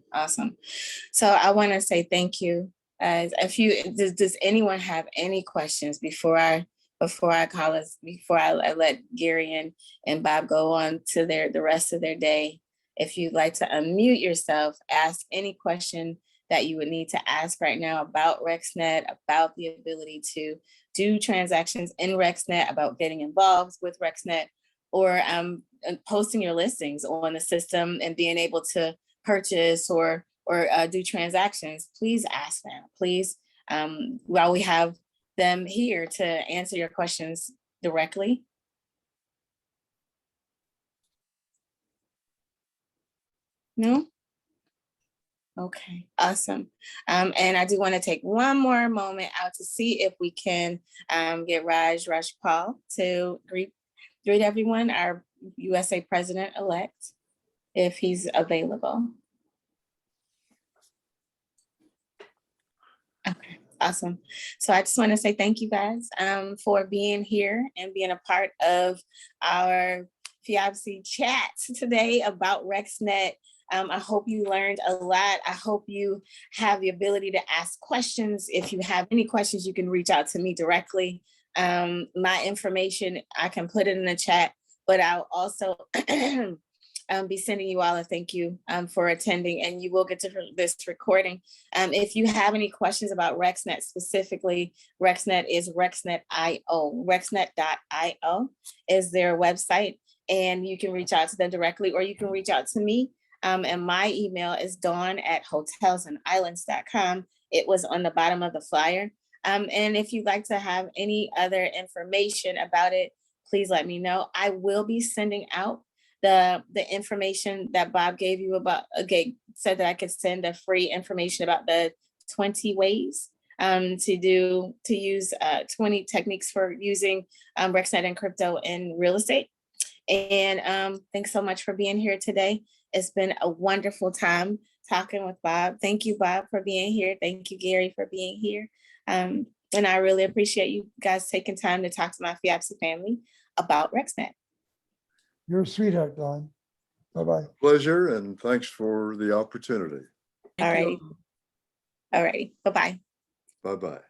So I want to say thank you. Does anyone have any questions before I let Gary and Bob go on to the rest of their day? If you'd like to unmute yourself, ask any question that you would need to ask right now about RexNet, about the ability to do transactions in RexNet, about getting involved with RexNet, or posting your listings on the system and being able to purchase or do transactions, please ask them. Please, while we have them here to answer your questions directly. No? Okay, awesome. And I do want to take one more moment out to see if we can get Rajpal to greet everyone, our USA President-elect, if he's available. Okay, awesome. So I just want to say thank you guys for being here and being a part of our FIABC chat today about RexNet. I hope you learned a lot. I hope you have the ability to ask questions. If you have any questions, you can reach out to me directly. My information, I can put it in the chat, but I'll also be sending you all a thank you for attending, and you will get to this recording. If you have any questions about RexNet specifically, RexNet is RexNet.io. RexNet.io is their website, and you can reach out to them directly, or you can reach out to me. And my email is dawn@hotelsandislands.com. It was on the bottom of the flyer. And if you'd like to have any other information about it, please let me know. I will be sending out the information that Bob gave you about, said that I could send the free information about the 20 ways to use 20 techniques for using RexNet and crypto in real estate. And thanks so much for being here today. It's been a wonderful time talking with Bob. Thank you, Bob, for being here. Thank you, Gary, for being here. And I really appreciate you guys taking time to talk to my FIABC family about RexNet. You're a sweetheart, Dawn. Bye-bye. Pleasure, and thanks for the opportunity. All right. All right. Bye-bye. Bye-bye.